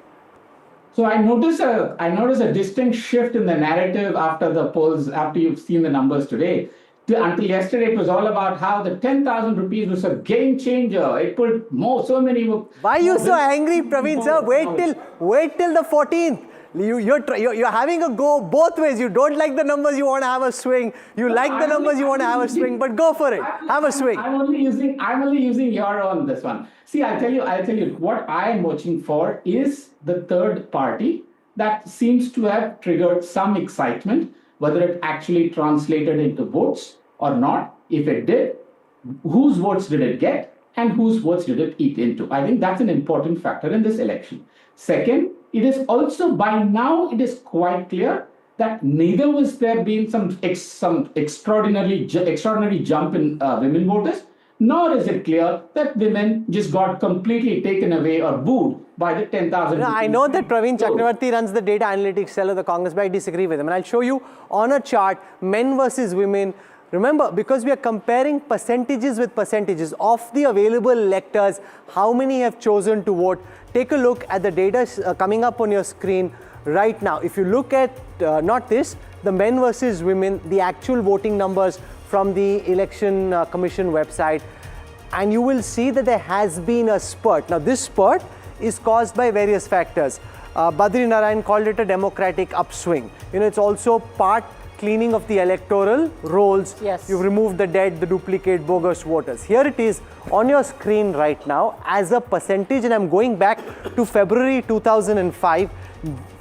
So I notice a distinct shift in the narrative after the polls, after you've seen the numbers today. Until yesterday, it was all about how the 10,000 rupees was a game changer. It pulled so many. Why are you so angry, Praveen sir? Wait till the 14th. You're having a go both ways. You don't like the numbers, you want to have a swing. You like the numbers, you want to have a swing. But go for it. Have a swing. I'm only using your on this one. See, I'll tell you what I am watching for is the third party that seems to have triggered some excitement. Whether it actually translated into votes or not, if it did, whose votes did it get and whose votes did it eat into? I think that's an important factor in this election. Second, it is also by now it is quite clear that neither was there been some extraordinary jump in women voters, nor is it clear that women just got completely taken away or booed by the 10,000. I know that Praveen Chakravarti runs the data analytics cell of the Congress, but I disagree with him. And I'll show you on a chart, men versus women. Remember, because we are comparing percentages with percentages of the available electors, how many have chosen to vote? Take a look at the data coming up on your screen right now. If you look at, not this, the men versus women, the actual voting numbers from the Election Commission website, and you will see that there has been a spurt. Now, this spurt is caused by various factors. Badri Narayan called it a democratic upswing. It's also part cleaning of the electoral rolls. Yes. You've removed the dead, the duplicate, bogus voters. Here it is on your screen right now as a percentage, and I'm going back to February 2005.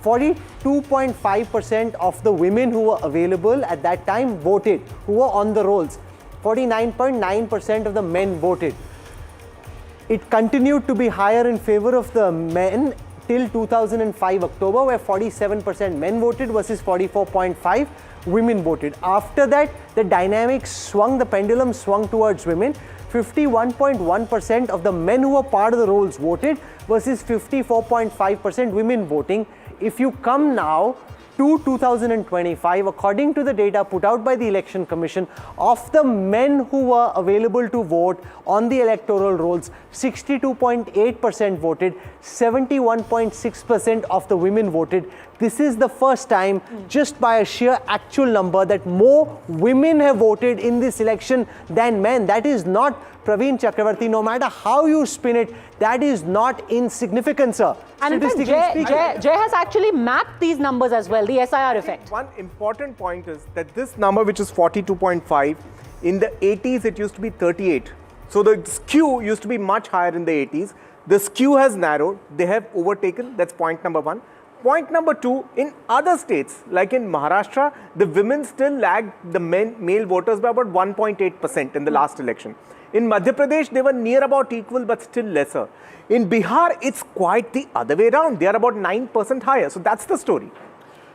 42.5% of the women who were available at that time voted, who were on the rolls. 49.9% of the men voted. It continued to be higher in favor of the men till 2005 October, where 47% men voted versus 44.5% women voted. After that, the dynamics swung, the pendulum swung towards women. 51.1% of the men who were part of the rolls voted versus 54.5% women voting. If you come now to 2025, according to the data put out by the Election Commission, of the men who were available to vote on the electoral rolls, 62.8% voted, 71.6% of the women voted. This is the first time, just by a sheer actual number, that more women have voted in this election than men. That is not, Praveen Chakravarti, no matter how you spin it, that is not insignificant, sir. And in fact, Jay has actually mapped these numbers as well, the SIR effect. One important point is that this number, which is 42.5, In the 80s, it used to be 38. So the skew used to be much higher in the 80s. The skew has narrowed. They have overtaken. That's point number one. Point number two, in other states, like in Maharashtra, the women still lagged the male voters by about 1.8% in the last election. In Madhya Pradesh, they were near about equal, but still lesser. In Bihar, it's quite the other way around. They are about 9% higher. So that's the story.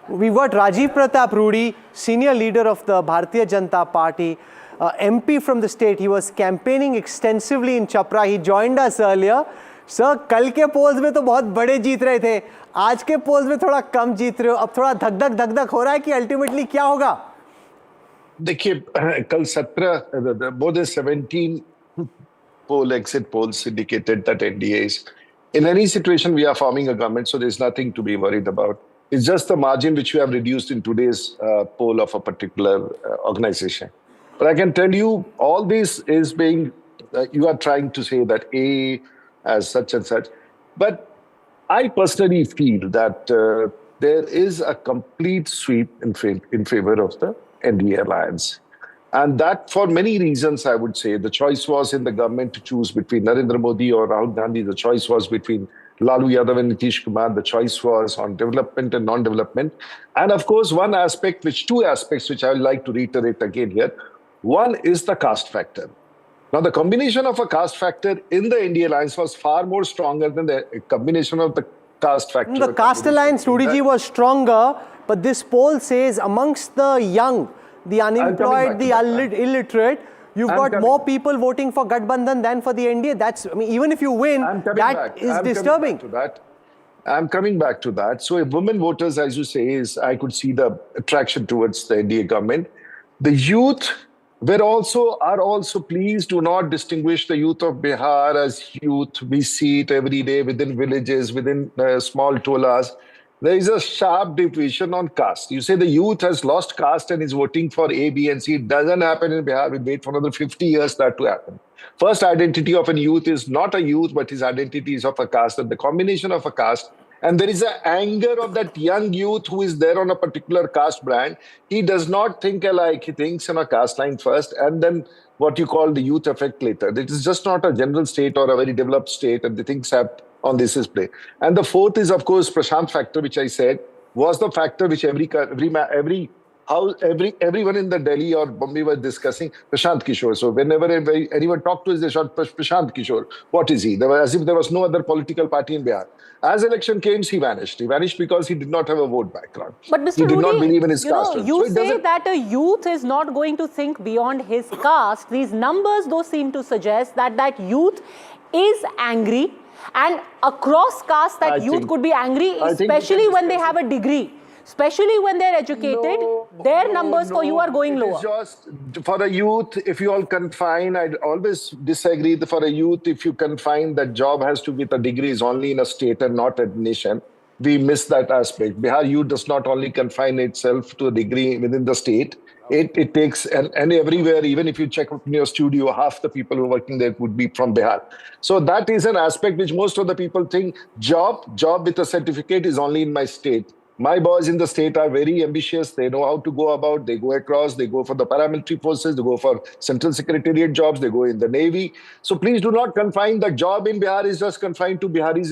We've got Rajiv Pratap Rudy, senior leader of the Bharatiya Janata Party, MP from the state. He was campaigning extensively in Chapra. He joined us earlier. Sir, कल के polls में तो बहुत बड़े जीत रहे थे. आज के polls में थोड़ा कम जीत रहे हो. अब थोड़ा धक-धक हो रहा है कि ultimately क्या होगा? देखिए, कल 17, more than 17 exit polls indicated that NDA is, in any situation, we are forming a government, so there's nothing to be worried about. It's just the margin which we have reduced in today's poll of a particular organization. But I can tell you, all this is being, you are trying to say that A as such and such. But I personally feel that there is a complete sweep in favor of the NDA alliance. And that for many reasons, I would say, the choice was in the government to choose between Narendra Modi or Rahul Gandhi. The choice was between Lalu Yadav and Nitish Kumar. The choice was on development and non-development. And of course, two aspects which I would like to reiterate again here. One is the caste factor. Now, the combination of a caste factor in the NDA alliance was far more stronger than the combination of the caste factor. The caste alliance, Rudiji, was stronger, but this poll says amongst the young, the unemployed, the illiterate, you've got more people voting for Gathbandhan than for the NDA. That's, I mean, even if you win, that is disturbing. I'm coming back to that. So if women voters, as you say, I could see the attraction towards the NDA government. The youth are also, please do not distinguish the youth of Bihar as youth. We see it every day within villages, within small tolas. There is a sharp division on caste. You say the youth has lost caste and is voting for A, B, and C. It doesn't happen in Bihar. We wait for another 50 years that to happen. First identity of a youth is not a youth, but his identity is of a caste, and the combination of a caste. And there is an anger of that young youth who is there on a particular caste brand. He does not think alike. He thinks on a caste line first, and then what you call the youth effect later. It is just not a general state or a very developed state, and the things have on this display. And the fourth is, of course, Prashant factor, which I said was the factor which everyone in the Delhi or Bombay was discussing. Prashant Kishor. So whenever anyone talked to us, they shot Prashant Kishor. What is he? As if there was no other political party in Bihar. As election came, he vanished. He vanished because he did not have a vote background. But Mr. He did Rudy, not believe in his caste. You say that a youth is not going to think beyond his caste. These numbers, though, seem to suggest that youth is angry. And across caste, that youth could be angry, especially when they have a degree. Especially when they're educated, their numbers for you are going lower. Just for a youth, if you all confine, I'd always disagree. For a youth, if you confine that job has to be with a degree is only in a state and not a nation, we miss that aspect. Bihar youth does not only confine itself to a degree within the state. It takes, and everywhere, even if you check in your studio, half the people who are working there would be from Bihar. So that is an aspect which most of the people think job with a certificate is only in my state. My boys in the state are very ambitious. They know how to go about. They go across. They go for the paramilitary forces. They go for central secretariat jobs. They go in the Navy. So please do not confine the job in Bihar is just confined to Biharis.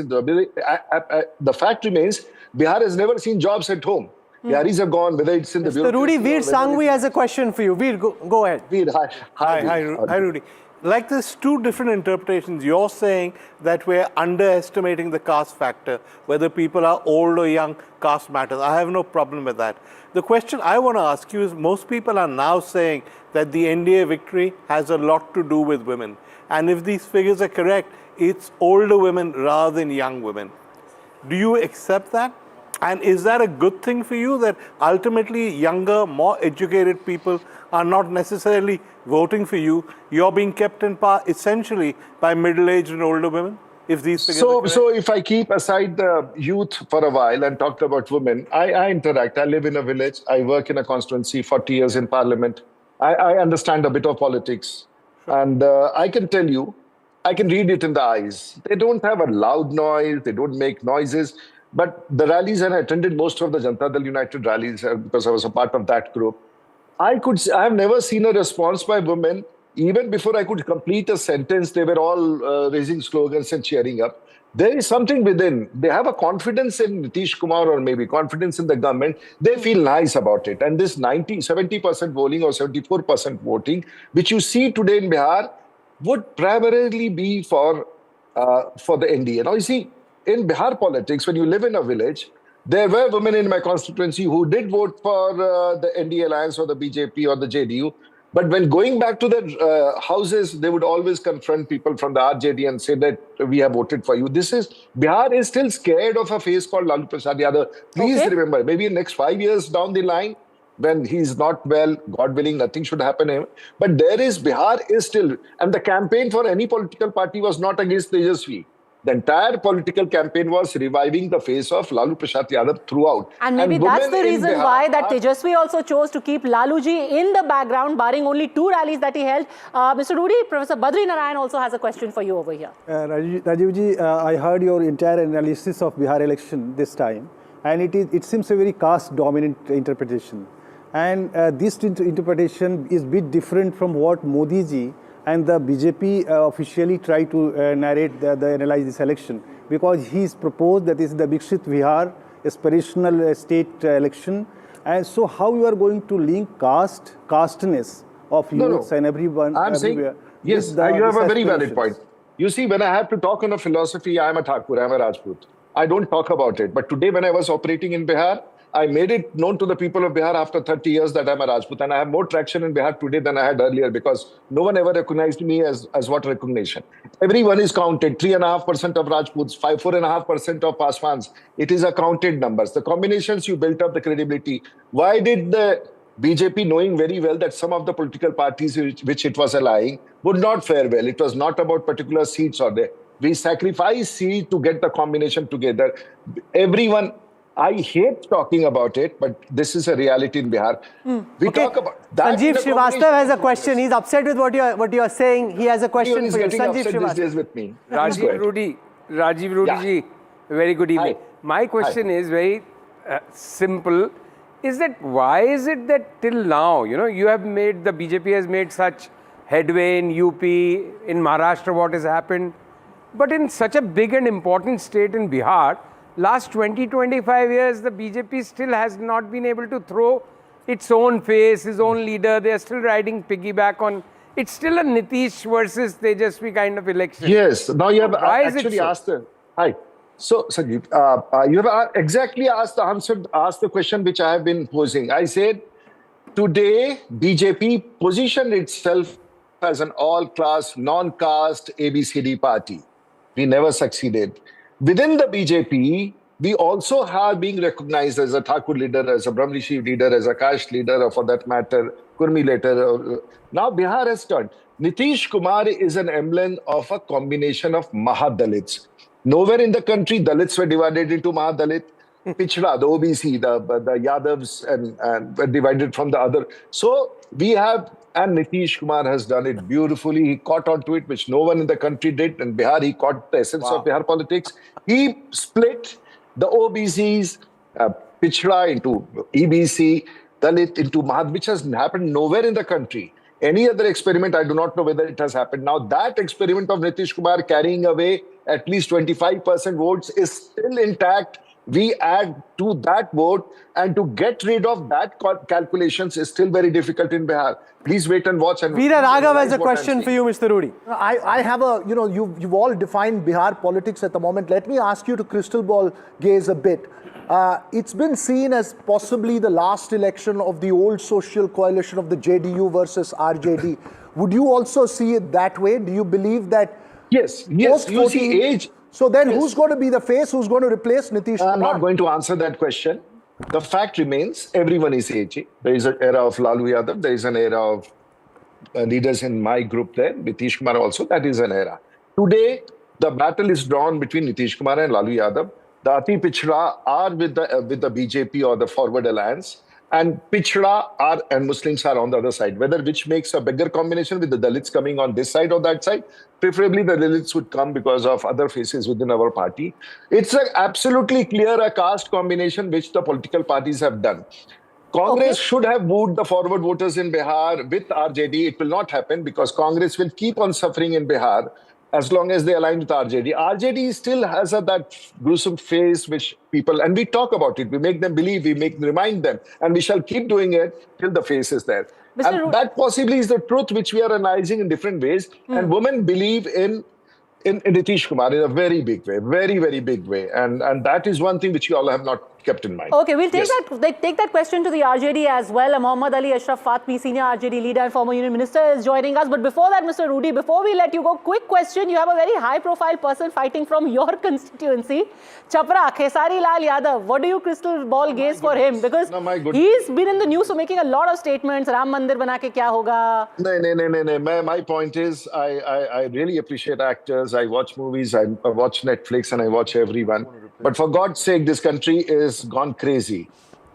The fact remains, Bihar has never seen jobs at home. Biharis have gone, whether it's in the bureaucracy. Rudy, Veer Sanghvi has a question for you. Veer, go ahead. Veer, Hi, Rudy. Like there's two different interpretations. You're saying that we're underestimating the caste factor, whether people are old or young, caste matters. I have no problem with that. The question I want to ask you is, most people are now saying that the NDA victory has a lot to do with women. And if these figures are correct, it's older women rather than young women. Do you accept that? And is that a good thing for you, that ultimately younger, more educated people are not necessarily voting for you? You're being kept in power essentially by middle-aged and older women? If these figures are correct? So if I keep aside the youth for a while and talk about women, I interact. I live in a village. I work in a constituency, 40 years in parliament. I understand a bit of politics. And I can tell you, I can read it in the eyes. They don't have a loud noise. They don't make noises. But the rallies, and I attended most of the Janata Dal United rallies because I was a part of that group. I have never seen a response by women. Even before I could complete a sentence, they were all raising slogans and cheering up. There is something within. They have a confidence in Nitish Kumar or maybe confidence in the government. They feel nice about it. And this 70% voting or 74% voting, which you see today in Bihar, would primarily be for the NDA. Now, you see, in Bihar politics, when you live in a village, there were women in my constituency who did vote for the NDA alliance or the BJP or the JDU. But when going back to their houses, they would always confront people from the RJD and say that we have voted for you. Bihar is still scared of a face called Lalu Prasad Yadav. Please remember, maybe in the next 5 years down the line, when he's not well, God willing, nothing should happen to him. But Bihar is still, and the campaign for any political party was not against Tejasvi. The entire political campaign was reviving the face of Lalu Prasad Yadav throughout. And maybe that's the reason why that Tejasvi also chose to keep Laluji in the background, barring only 2 rallies that he held. Mr. Rudy, Professor Badri Narayan also has a question for you over here. Rajivji, I heard your entire analysis of Bihar election this time, and it seems a very caste-dominant interpretation. And this interpretation is a bit different from what Modi ji and the BJP officially try to analyze this election, because he's proposed that this is the Viksit Bihar aspirational state election. And so how you are going to link casteness of youths and everyone? I'm saying, yes, you have a very valid point. You see, when I have to talk on a philosophy, I'm a Thakur, I'm a Rajput. I don't talk about it. But today when I was operating in Bihar, I made it known to the people of Bihar after 30 years that I'm a Rajput, and I have more traction in Bihar today than I had earlier, because no one ever recognized me as what recognition. Everyone is counted. 3.5% of Rajputs, 4.5% of Paswans. It is a counted numbers. The combinations you built up, the credibility. Why did the BJP, knowing very well that some of the political parties which it was allying would not fare well? It was not about particular seats or there. We sacrificed seats to get the combination together. Everyone. I hate talking about it, but this is a reality in Bihar. We talk about that. Sanjeev Srivastava has a question. He's upset with what you are saying. He has a question for you. Sanjeev Srivastava with me. Rajiv Rudy ji, very good evening. Hi. My question is very simple. Is that why is it that till now, you have made, the BJP has made such headway in UP, in Maharashtra, what has happened, but in such a big and important state in Bihar, last 20-25 years, the BJP still has not been able to throw its own face, its own leader. They are still riding piggyback on. It's still a Nitish versus Tejasvi kind of election. Yes. Now you have actually asked. Hi. So, Sanjeev, you have exactly asked the question which I have been posing. I said, today BJP positioned itself as an all-class, non-caste ABCD party. We never succeeded. Within the BJP, we also are being recognized as a Thakur leader, as a Brahmrishi leader, as a caste leader, or for that matter, Kurmi leader. Now Bihar has turned. Nitish Kumar is an emblem of a combination of Mahadalits. Nowhere in the country, Dalits were divided into Mahadalit. Pichra, the OBC, the Yadavs, and were divided from the other. So we have, and Nitish Kumar has done it beautifully. He caught onto it, which no one in the country did. And Bihar, he caught the essence of Bihar politics. He split the OBCs, Pichra into EBC, Dalit into Mahad, which has happened nowhere in the country. Any other experiment, I do not know whether it has happened. Now, that experiment of Nitish Kumar carrying away at least 25% votes is still intact. We add to that vote, and to get rid of that calculations is still very difficult in Bihar. Please wait and watch. And Veera Raghav has a question for you, Mr. Rudy. I have a, you've all defined Bihar politics at the moment. Let me ask you to crystal ball gaze a bit. It's been seen as possibly the last election of the old social coalition of the JDU versus RJD. Would you also see it that way? Do you believe that? Yes, you see age. So then who's going to be the face? Who's going to replace Nitish Kumar? I'm not going to answer that question. The fact remains, everyone is aging. There is an era of Lalu Yadav. There is an era of leaders in my group there. Nitish Kumar also, that is an era. Today, the battle is drawn between Nitish Kumar and Lalu Yadav. The Ati Pichra are with the BJP or the Forward Alliance, and Pichra are and Muslims are on the other side. Which makes a bigger combination with the Dalits coming on this side or that side. Preferably the Dalits would come because of other faces within our party. It's absolutely clear a caste combination which the political parties have done. Congress should have moved the forward voters in Bihar with RJD. It will not happen because Congress will keep on suffering in Bihar as long as they align with RJD. RJD still has that gruesome face which people, and we talk about it, we make them believe, remind them, and we shall keep doing it till the face is there. And that possibly is the truth which we are analyzing in different ways. And women believe in Nitish Kumar in a very big way, very, very big way. And that is one thing which you all have not kept in mind. Okay, we'll take that question to the RJD as well. Mohammad Ali Ashraf Fatmi, senior RJD leader and former union minister, is joining us. But before that, Mr. Rudy, before we let you go, quick question. You have a very high-profile person fighting from your constituency, Chapra, Khesari Lal Yadav. What do you crystal ball gaze for him? Because he's been in the news for making a lot of statements. Ram Mandir bana ke kya hoga? No. My point is, I really appreciate actors. I watch movies, I watch Netflix, and I watch everyone. But for God's sake, this country is gone crazy.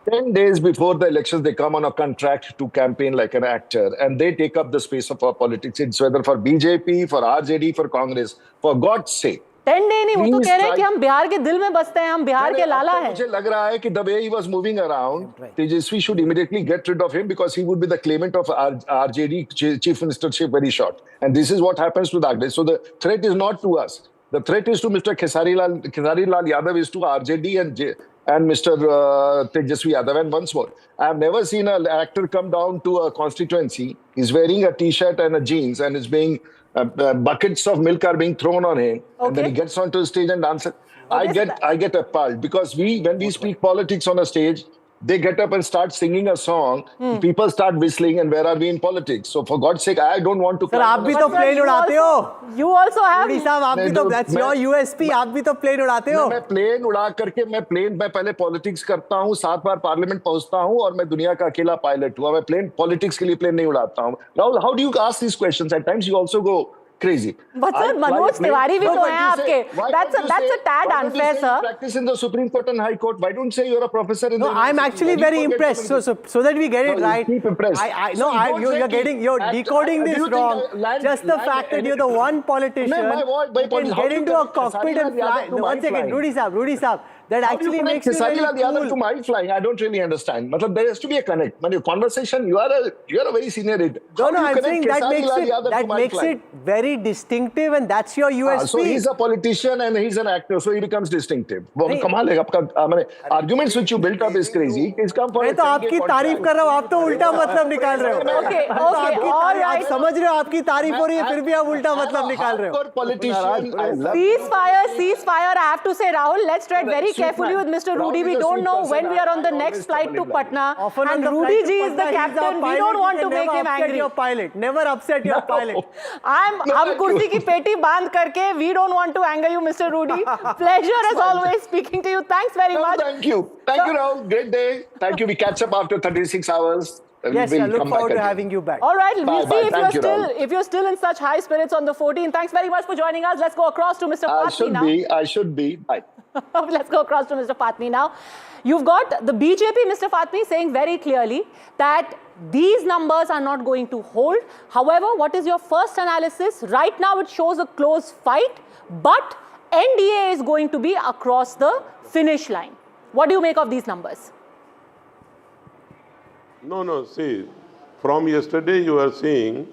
10 days before the elections, they come on a contract to campaign like an actor, and they take up the space of our politics. It's whether for BJP, for RJD, for Congress. For God's sake. 10 day नहीं, वो तो कह रहे हैं कि हम बिहार के दिल में बसते हैं, हम बिहार के लाला हैं. मुझे लग रहा है कि the way he was moving around, Tejasvi should immediately get rid of him because he would be the claimant of RJD chief ministership very short. And this is what happens to the So the threat is not to us. The threat is to Mr. Khesari Lal Yadav, is to RJD and Mr. Tejasvi Yadav. And once more, I have never seen an actor come down to a constituency. He's wearing a t-shirt and a jeans, and it's being buckets of milk are being thrown on him, and then he gets onto the stage and dances. I get appalled because when we speak politics on a stage, they get up and start singing a song. People start whistling, and where are we in politics? So for God's sake, I don't want to. Sir, आप भी तो plane उड़ाते हो. You also have. Rudy साहब, आप भी तो, that's your USP. आप भी तो plane उड़ाते हो. मैं plane उड़ा करके मैं पहले politics करता हूँ, 7 बार parliament पहुँचता हूँ, और मैं दुनिया का अकेला pilot हुआ. मैं plane politics के लिए plane नहीं उड़ाता हूँ. Rahul, how do you ask these questions? At times you also go crazy. But sir, Manoj Tiwari भी तो हैं आपके. That's a tad unfair, sir. Practice in the Supreme Court and High Court. Why don't you say you're a professor in the university? I'm actually very impressed. So that we get it right. Keep impressed. You're decoding this wrong. Just the fact that you're the one politician who can get into a cockpit and fly. One second, Rudy Saab. That actually makes you very cool. To my flying, I don't really understand. There has to be a connect. When you conversation, you are a very senior leader. No, I'm saying that makes it very distinctive, and that's your USP. So he's a politician and he's an actor, so he becomes distinctive. Arguments which you built up is crazy. He's come for. मैं तो आपकी तारीफ कर रहा हूँ, आप तो उल्टा मतलब निकाल रहे हो. Okay, आप समझ रहे हो, आपकी तारीफ हो रही है, फिर भी आप उल्टा मतलब निकाल रहे हो. Ceasefire. I have to say, Rahul, let's tread very carefully with Mr. Rudy. We don't know when we are on the next flight to Patna. And Rudy ji is the captain. We don't want to make him angry. Never upset your pilot. हम कुर्सी की पेटी बांध करके. We don't want to anger you, Mr. Rudy. Pleasure as always speaking to you. Thanks very much. Thank you, Rahul. Great day. Thank you. We catch up after 36 hours. Yes, I look forward to having you back. All right, we'll see if you're still in such high spirits on the 14th. Thanks very much for joining us. Let's go across to Mr. Fatmi now. I should be. Bye. Let's go across to Mr. Fatmi now. You've got the BJP, Mr. Fatmi, saying very clearly that these numbers are not going to hold. However, what is your first analysis? Right now, it shows a close fight, but NDA is going to be across the finish line. What do you make of these numbers? No, see, from yesterday you are seeing,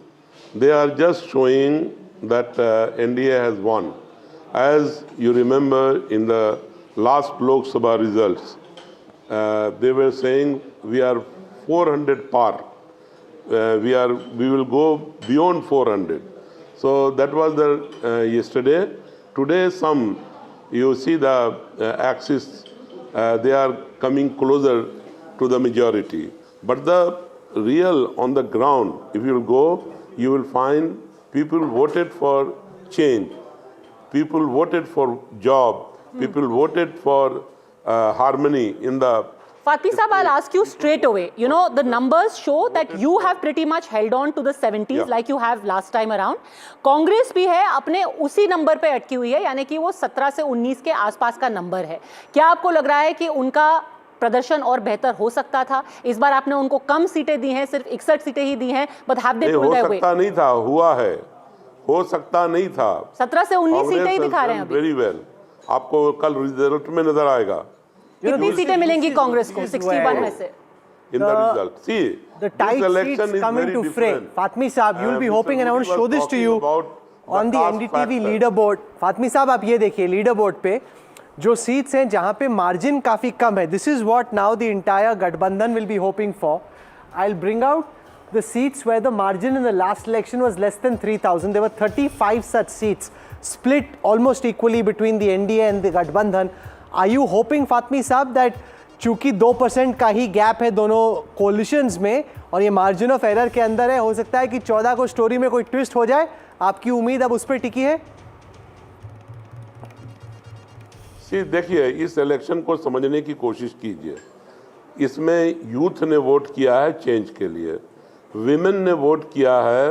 they are just showing that NDA has won. As you remember in the last Lok Sabha results, they were saying we are 400 par. We will go beyond 400. So that was the yesterday. Today you see the axis, they are coming closer to the majority. But the real on the ground, if you will go, you will find people voted for change. People voted for job. People voted for harmony in the... Fatmi Saab, I'll ask you straight away. You know, the numbers show that you have pretty much held on to the 70s like you have last time around. Congress भी है अपने उसी number पे अटकी हुई है, यानी कि वो 17 से 19 के आसपास का नंबर है. क्या आपको लग रहा है कि उनका प्रदर्शन और बेहतर हो सकता था? इस बार आपने उनको कम सीटें दी हैं, सिर्फ 61 सीटें ही दी हैं, but have they pulled their weight? हो सकता नहीं था, हुआ है. हो सकता नहीं था. 17 से 19 सीटें ही दिखा रहे हैं अभी. Very well. आपको कल रिजल्ट में नजर आएगा. कितनी सीटें मिलेंगी कांग्रेस को 61 में से? in the result. See, the this tight election seats is come very into frame. different. Fatmi Saab, you'll be hoping, and I want to show this to you on the NDTV leaderboard. Fatmi Saab, आप ये देखिए leaderboard पे जो seats हैं जहाँ पे margin काफी कम है. This is what now the entire Gathbandhan will be hoping for. I'll bring out the seats where the margin in the last election was less than 3,000. There were 35 such seats split almost equally between the NDA and the Gathbandhan. Are you hoping, Fatmi Saab, that चूंकि 2% का ही gap है दोनों collisions में और ये margin of error के अंदर है, हो सकता है कि 14 को स्टोरी में कोई ट्विस्ट हो जाए? आपकी उम्मीद अब उस पर टिकी है? देखिए, इस इलेक्शन को समझने की कोशिश कीजिए. इसमें यूथ ने वोट किया है चेंज के लिए, विमेन ने वोट किया है,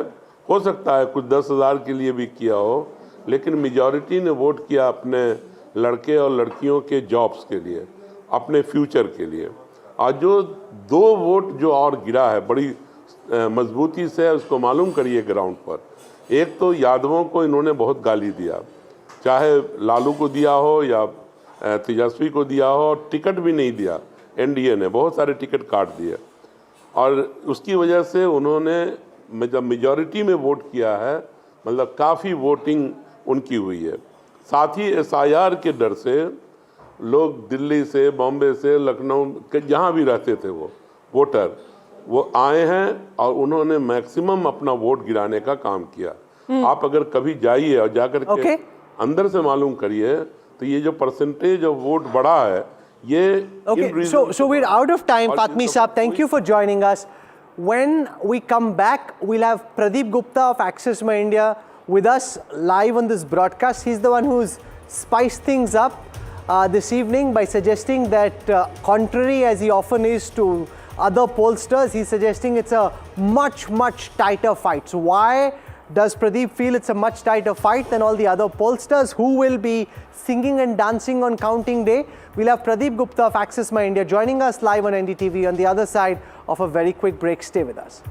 हो सकता है कुछ 10,000 के लिए भी किया हो, लेकिन मेजॉरिटी ने वोट किया अपने लड़के और लड़कियों के जॉब्स के लिए, अपने फ्यूचर के लिए. आज जो 2 वोट जो और गिरा है बड़ी मजबूती से, उसको मालूम करिए ग्राउंड पर. एक तो यादवों को इन्होंने बहुत गाली दिया, चाहे लालू को दिया हो या तेजस्वी को दिया हो, टिकट भी नहीं दिया. एनडीए ने बहुत सारे टिकट काट दिए और उसकी वजह से उन्होंने जब मेजॉरिटी में वोट किया है, मतलब काफ़ी वोटिंग उनकी हुई है. साथ ही एसआईआर के डर से लोग दिल्ली से, बॉम्बे से, लखनऊ के जहाँ भी रहते थे वो वोटर, वो आए हैं और उन्होंने मैक्सिमम अपना वोट गिराने का काम किया. आप अगर कभी जाइए और जाकर के अंदर से मालूम करिए तो ये जो परसेंटेज ऑफ वोट बढ़ा है ये. Okay, so we're out of time, Fatmi Saab. Thank you for joining us. When we come back, we'll have Pradeep Gupta of Access My India with us live on this broadcast. He's the one who's spiced things up this evening by suggesting that contrary as he often is to other pollsters, he's suggesting it's a much tighter fight. So why does Pradeep feel it's a much tighter fight than all the other pollsters who will be singing and dancing on counting day? We'll have Pradeep Gupta of Access My India joining us live on NDTV on the other side of a very quick break. Stay with us.